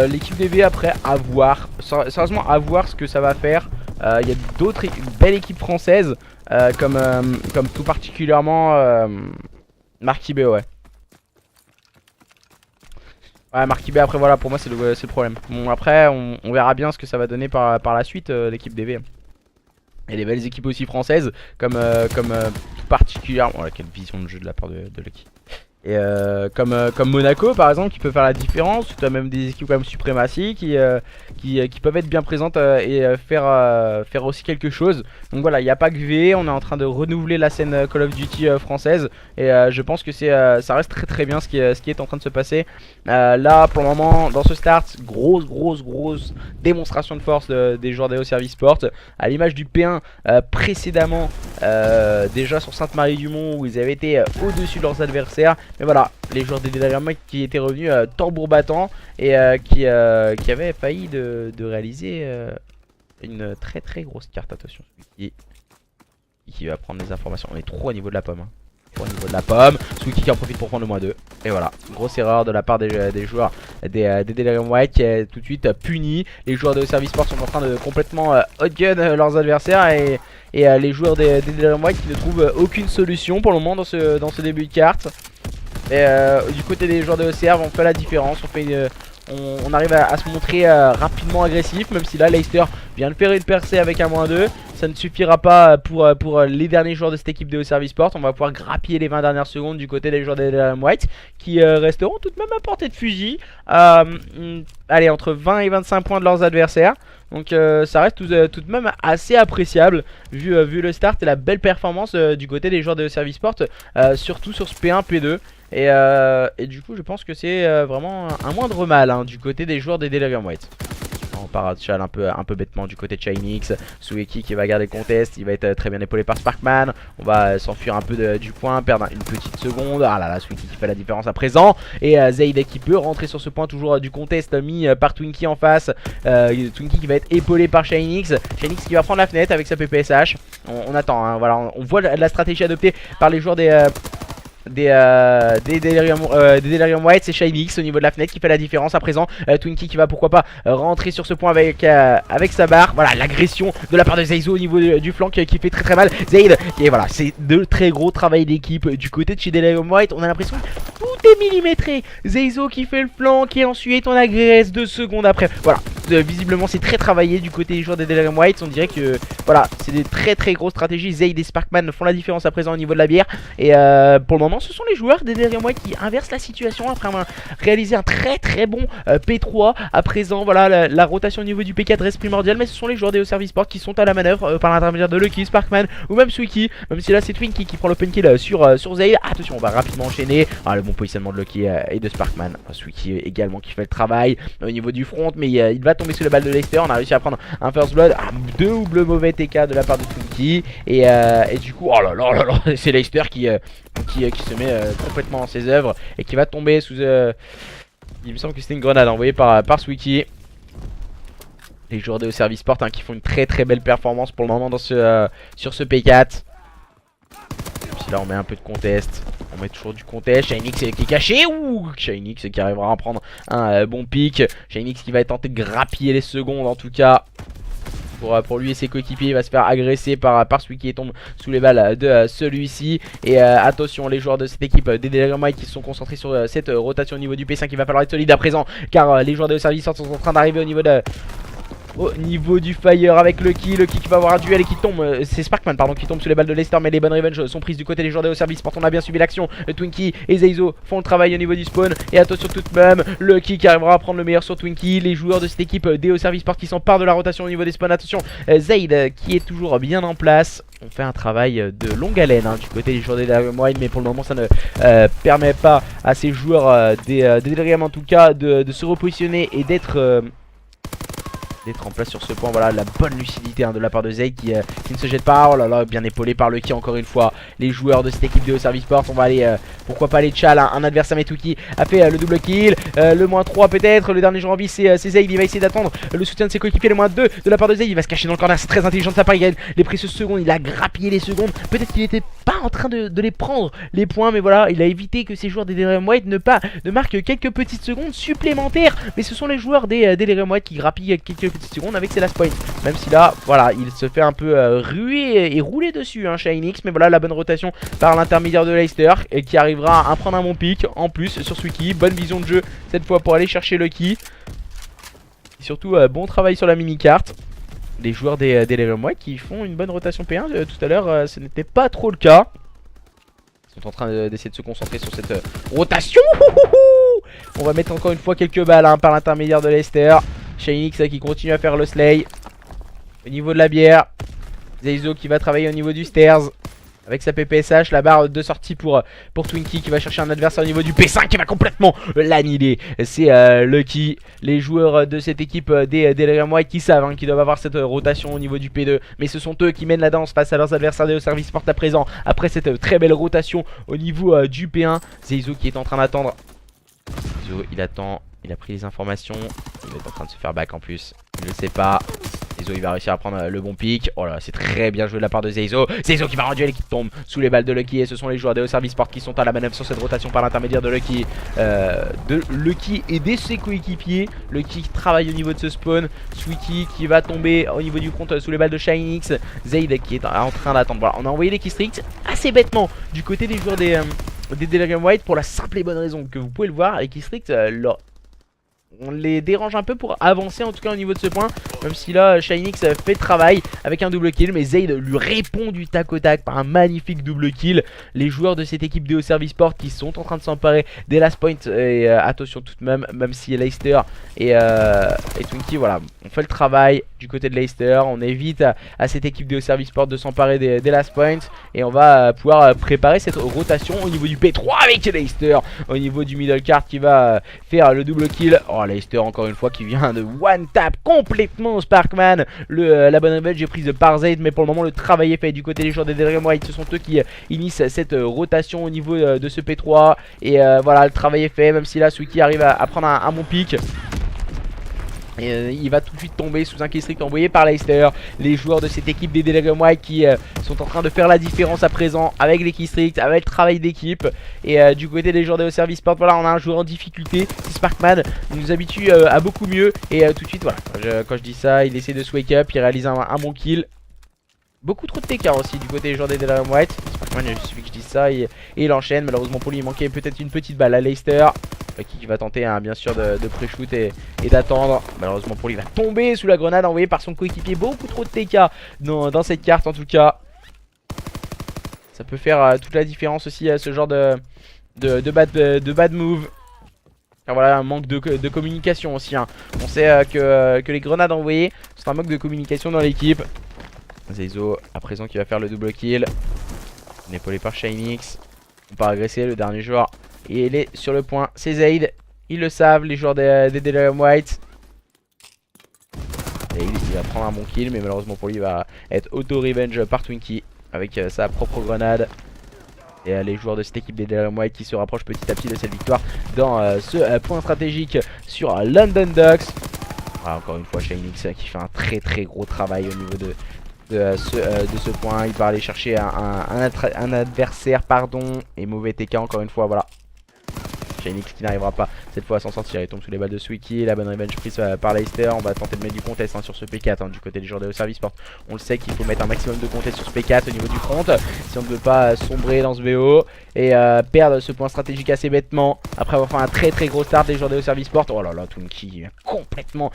L'équipe DV après à voir, sérieusement à voir ce que ça va faire. Il y a d'autres belles équipes françaises comme tout particulièrement Marquis B, ouais. Ouais, Marquis B après voilà, pour moi c'est le problème. Bon après on verra bien ce que ça va donner par la suite l'équipe DV. Et des belles équipes aussi françaises comme tout particulièrement, oh, quelle vision de jeu de la part de l'équipe. Et comme Monaco par exemple qui peut faire la différence. Tu as même des équipes comme Supremacy qui peuvent être bien présentes faire aussi quelque chose. Donc voilà, il n'y a pas que V, on est en train de renouveler la scène Call of Duty française. Et je pense que ça reste très très bien ce qui est en train de se passer. Là pour le moment dans ce start, grosse démonstration de force des joueurs d'EO Service Sport. À l'image du P1 précédemment déjà sur Sainte-Marie-du-Mont où ils avaient été au-dessus de leurs adversaires. Mais voilà, les joueurs des Delirium White qui étaient revenus tambour battant et qui avaient failli de réaliser une très grosse carte. Attention, qui va prendre les informations. On est trop au niveau de la pomme. Au niveau de la pomme, Suiki qui en profite pour prendre le -2. Et voilà, grosse erreur de la part des joueurs des Delirium White qui est tout de suite puni. Les joueurs de Service Sport sont en train de complètement outgun leurs adversaires et les joueurs des Delirium White qui ne trouvent aucune solution pour le moment dans ce début de carte. Et du côté des joueurs de OCR, on fait la différence, on arrive à se montrer rapidement agressif, même si là Leicester vient de faire une percée avec un -2. Ça ne suffira pas pour les derniers joueurs de cette équipe de EO Service Sport. On va pouvoir grappiller les 20 dernières secondes du côté des joueurs des White qui resteront tout de même à portée de fusil. Allez, entre 20 et 25 points de leurs adversaires. Donc ça reste tout de même assez appréciable vu le start et la belle performance du côté des joueurs de EO Service Sport, surtout sur ce P1, P2. Et du coup je pense que c'est vraiment un moindre mal du côté des joueurs des Delirium White. On part à Chal un peu bêtement du côté de Chainix. Sueki qui va garder le contest, il va être très bien épaulé par Sparkman. On va s'enfuir un peu du point, perdre une petite seconde. Ah là là, Sueki qui fait la différence à présent. Et Zaid qui peut rentrer sur ce point, toujours du contest mis par Twinkie en face. Twinkie qui va être épaulé par Chainix. Chainix qui va prendre la fenêtre avec sa PPSH. On attend, voilà, on voit la stratégie adoptée par les joueurs des Delirium White. C'est Shinix au niveau de la fenêtre qui fait la différence à présent. Twinkie qui va pourquoi pas rentrer sur ce point avec sa barre. Voilà, l'agression de la part de Zeizo au niveau du flanc qui fait très mal. Zaid, et voilà, c'est de très gros travail d'équipe du côté de chez Delirium White. On a l'impression que tout est millimétré. Zeizo qui fait le flanc, qui ensuite on agresse 2 secondes après. Voilà, visiblement c'est très travaillé du côté des joueurs des Delirium White. On dirait que voilà, c'est des très grosses stratégies. Zaid et Sparkman font la différence à présent au niveau de la bière. Et pour le moment ce sont les joueurs des Delirium White qui inversent la situation après avoir réalisé un très bon P3. À présent voilà, la rotation au niveau du P4 reste primordiale, mais ce sont les joueurs des EO Service Sport qui sont à la manœuvre par l'intermédiaire de Lucky, Sparkman ou même Suiki. Même si là c'est Twinkie qui prend l'open kill sur Zaid. Attention, on va rapidement enchaîner. Le bon positionnement de Lucky et de Sparkman. Suiki également qui fait le travail au niveau du front, mais il va tomber sous les balles de Leicester. On a réussi à prendre un first blood, double mauvais TK de la part de Twinkie. Et du coup, oh là là, c'est Leicester qui se met complètement dans ses œuvres et qui va tomber sous il me semble que c'était une grenade envoyée par Suiki. Les joueurs de Service Sport qui font une très belle performance pour le moment sur ce P4. Si là on met un peu de contest, on met toujours du contest. Shinix qui est caché. Ouh, Shinix qui arrivera à prendre un bon pic. Shinix qui va tenter de grappiller les secondes en tout cas. Pour lui et ses coéquipiers, il va se faire agresser par celui qui tombe sous les balles de celui-ci. Et attention, les joueurs de cette équipe des Delirium White qui se sont concentrés sur cette rotation au niveau du P5. Il va falloir être solide à présent car les joueurs de service sont en train d'arriver au niveau du fire avec Lucky qui va avoir un duel et qui tombe. C'est Sparkman pardon qui tombe sous les balles de Leicester, mais les bonnes revenge sont prises du côté des joueurs de service Sport. On a bien suivi l'action. Twinkie et Zeizo font le travail au niveau du spawn. Et attention tout de même, Lucky qui arrivera à prendre le meilleur sur Twinkie. Les joueurs de cette équipe des service Sport qui s'emparent de la rotation au niveau des spawns. Attention, Zaid qui est toujours bien en place. On fait un travail de longue haleine du côté des joueurs des Delirium White, mais pour le moment ça ne permet pas à ces joueurs des Delirium en tout cas de se repositionner et d'être en place sur ce point. Voilà la bonne lucidité de la part de Zaid qui ne se jette pas. Oh là là, bien épaulé par Lucky encore une fois. Les joueurs de cette équipe de Service Sport, on va aller pourquoi pas aller Chal, un adversaire Metuki a fait le double kill, le -3 peut-être. Le dernier joueur en vie c'est Zaid, il va essayer d'attendre le soutien de ses coéquipiers. Le -2 de la part de Zaid, il va se cacher dans le corner, c'est très intelligent de sa part. Il gagne les précieuses secondes, il a grappillé les secondes. Peut-être qu'il n'était pas en train de les prendre les points, mais voilà, il a évité que ces joueurs des Delirium White ne marquent quelques petites secondes supplémentaires. Mais ce sont les joueurs des Delirium White qui grappillent quelques petites secondes avec ses last points. Même si là, voilà, il se fait un peu ruer et rouler dessus, Shinix. Mais voilà, la bonne rotation par l'intermédiaire de Leicester et qui arrivera à prendre un bon pic en plus sur Suiki. Bonne vision de jeu cette fois pour aller chercher Lucky. Et surtout, bon travail sur la mini-carte. Les joueurs des Delirium White qui font une bonne rotation P1. Tout à l'heure, ce n'était pas trop le cas. Ils sont en train d'essayer de se concentrer sur cette rotation. On va mettre encore une fois quelques balles hein, par l'intermédiaire de Leicester. Shinix qui continue à faire le slay. Au niveau de la bière, Zeizo qui va travailler au niveau du stairs. Avec sa PPSH, la barre de sortie pour Twinkie qui va chercher un adversaire au niveau du P5 qui va complètement l'annihiler. C'est Lucky, les joueurs de cette équipe des Delirium White qui savent hein, qu'ils doivent avoir cette rotation au niveau du P2. Mais ce sont eux qui mènent la danse face à leurs adversaires des Service Sport à présent. Après cette très belle rotation au niveau du P1. Zeizo qui est en train d'attendre. Zeizo il attend, il a pris les informations. Il va être en train de se faire back en plus. Il ne le sait pas. Zeizo il va réussir à prendre le bon pic. Oh là c'est très bien joué de la part de Zeizo. Zeizo qui va renduer et qui tombe sous les balles de Lucky. Et ce sont les joueurs de Service Sport qui sont à la manœuvre sur cette rotation par l'intermédiaire de Lucky. Et de ses coéquipiers. Lucky qui travaille au niveau de ce spawn. Sweetie qui va tomber au niveau du front sous les balles de Shinix. Zayd qui est en train d'attendre. Voilà, on a envoyé les keystricks assez bêtement du côté des joueurs des Delirium White pour la simple et bonne raison que vous pouvez le voir. Les keystricks on les dérange un peu pour avancer en tout cas au niveau de ce point. Même si là Shinix fait le travail avec un double kill. Mais Zayd lui répond du tac au tac par un magnifique double kill. Les joueurs de cette équipe DO Service Sport qui sont en train de s'emparer des last points. Et attention tout de même, même si Leicester et Twinkie voilà, on fait le travail du côté de Leicester. On évite à cette équipe DO Service Sport de s'emparer des last points. Et on va pouvoir préparer cette rotation au niveau du P3 avec Leicester. Au niveau du middle card qui va faire le double kill. Oh Leicester encore une fois qui vient de one tap complètement Sparkman. La bonne revenge est prise par Zayd. Mais pour le moment le travail est fait du côté des joueurs des Delirium White. Ce sont eux qui initient cette rotation au niveau de ce P3. Et voilà le travail est fait. Même si là Suiki arrive à prendre un bon pic. Et il va tout de suite tomber sous un keystrick envoyé par Leicester. Les joueurs de cette équipe des Delirium White qui sont en train de faire la différence à présent avec les keystricks, avec le travail d'équipe. Et du côté des joueurs de Service Sport, voilà, on a un joueur en difficulté. C'est Sparkman, il nous habitue à beaucoup mieux. Et tout de suite, voilà, quand je dis ça, il essaie de se wake up, il réalise un bon kill. Beaucoup trop de TK aussi du côté des joueurs des Delirium White. Sparkman, il suffit que je dise ça et il enchaîne. Malheureusement pour lui, il manquait peut-être une petite balle à Leicester. Qui va tenter hein, bien sûr de pré-shoot et d'attendre. Malheureusement pour lui, il va tomber sous la grenade envoyée par son coéquipier. Beaucoup trop de TK dans cette carte en tout cas. Ça peut faire toute la différence aussi ce genre de bad move. Car voilà, un manque de communication aussi hein. On sait que les grenades envoyées sont un manque de communication dans l'équipe. Zeizo à présent qui va faire le double kill. On est épaulé par Shinix. On part agresser le dernier joueur. Et il est sur le point, c'est Zayd. Ils le savent, les joueurs des Delirium White. Et il va prendre un bon kill, mais malheureusement pour lui, il va être auto-revenge par Twinkie avec sa propre grenade. Et les joueurs de cette équipe des Delirium White qui se rapprochent petit à petit de cette victoire dans ce point stratégique sur London Ducks. Voilà, encore une fois, Shinix qui fait un très gros travail au niveau de ce point. Il va aller chercher un adversaire, pardon. Et mauvais TK encore une fois, voilà. Shinix qui n'arrivera pas cette fois à s'en sortir. Il tombe sous les balles de Suiki. La bonne revenge prise par Leicester. On va tenter de mettre du contest hein, sur ce P4 hein, du côté des joueurs de Service Sport. On le sait qu'il faut mettre un maximum de contest sur ce P4 au niveau du front. Si on ne veut pas sombrer dans ce BO. Et perdre ce point stratégique assez bêtement. Après avoir fait un très gros start des joueurs de Service Sport. Oh là là, Twinkie a complètement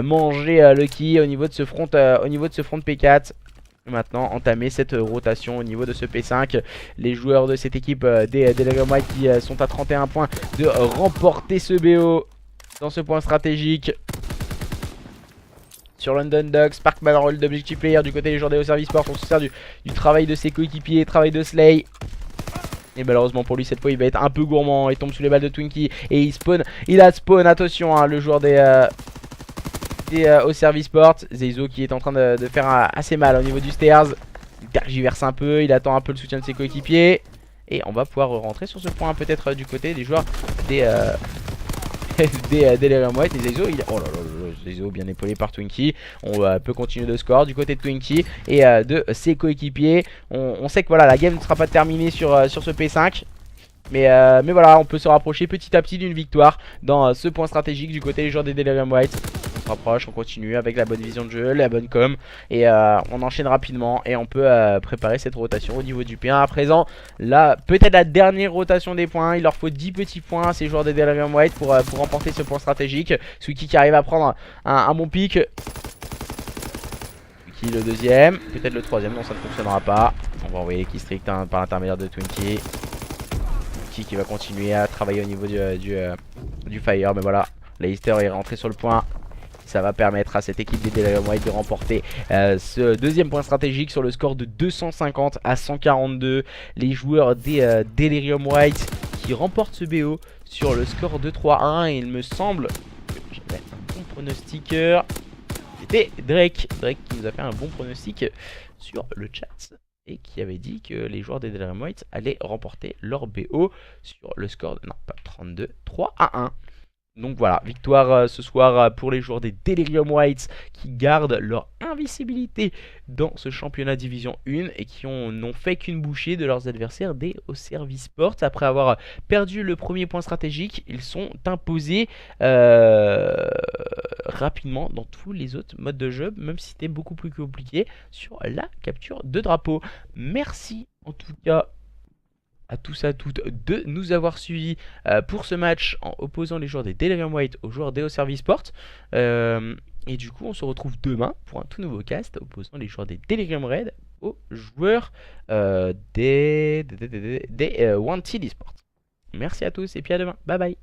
mangé Lucky au niveau de ce front, P4. Maintenant entamer cette rotation au niveau de ce P5. Les joueurs de cette équipe des Delirium White qui sont à 31 points de remporter ce BO dans ce point stratégique sur London Ducks. Sparkman en rôle d'objectif player du côté des joueurs des Service Sport. On se sert du travail de ses coéquipiers, travail de Slay. Et malheureusement pour lui cette fois il va être un peu gourmand. Il tombe sous les balles de Twinkie et il a spawn, attention hein, le joueur au Service Sport. Zeizo qui est en train de faire assez mal au niveau du stairs. Il tergiverse un peu, il attend un peu le soutien de ses coéquipiers. Et on va pouvoir rentrer sur ce point peut-être du côté des joueurs des Delirium White. Et Zeizo, oh là là, Zeizo bien épaulé par Twinkie. On peut continuer de score du côté de Twinkie et de ses coéquipiers. On sait que voilà, la game ne sera pas terminée sur ce P5. Mais voilà, on peut se rapprocher petit à petit d'une victoire dans ce point stratégique du côté des joueurs des Delirium White. On se rapproche, on continue avec la bonne vision de jeu, la bonne com. Et on enchaîne rapidement et on peut préparer cette rotation au niveau du P1 à présent. Là, peut-être la dernière rotation des points. Il leur faut 10 petits points à ces joueurs des Delirium White pour remporter ce point stratégique. Suiki qui arrive à prendre un bon pic. Suiki le deuxième, peut-être le troisième, non ça ne fonctionnera pas. On va envoyer les keystricks par l'intermédiaire de Twinkie. Opti qui va continuer à travailler au niveau du Fire. Mais voilà, Leicester est rentré sur le point. Ça va permettre à cette équipe des Delirium White de remporter ce deuxième point stratégique sur le score de 250 à 142. Les joueurs des Delirium White qui remportent ce BO sur le score de 3-1. Et il me semble que j'avais un bon pronostiqueur. C'était Drake. Drake qui nous a fait un bon pronostic sur le chat et qui avait dit que les joueurs des Delirium White allaient remporter leur BO sur le score de, non pas 32, 3-1. Donc voilà, victoire ce soir pour les joueurs des Delirium Whites qui gardent leur invisibilité dans ce championnat Division 1 et qui n'ont fait qu'une bouchée de leurs adversaires des Auservi Sports. Après avoir perdu le premier point stratégique, ils sont imposés rapidement dans tous les autres modes de jeu, même si c'était beaucoup plus compliqué sur la capture de drapeau. Merci en tout cas à tous et à toutes de nous avoir suivis pour ce match en opposant les joueurs des Delirium White aux joueurs des Auservi Sport. Et du coup, on se retrouve demain pour un tout nouveau cast opposant les joueurs des Delirium Red aux joueurs des Wanted Esports. Merci à tous et puis à demain. Bye bye.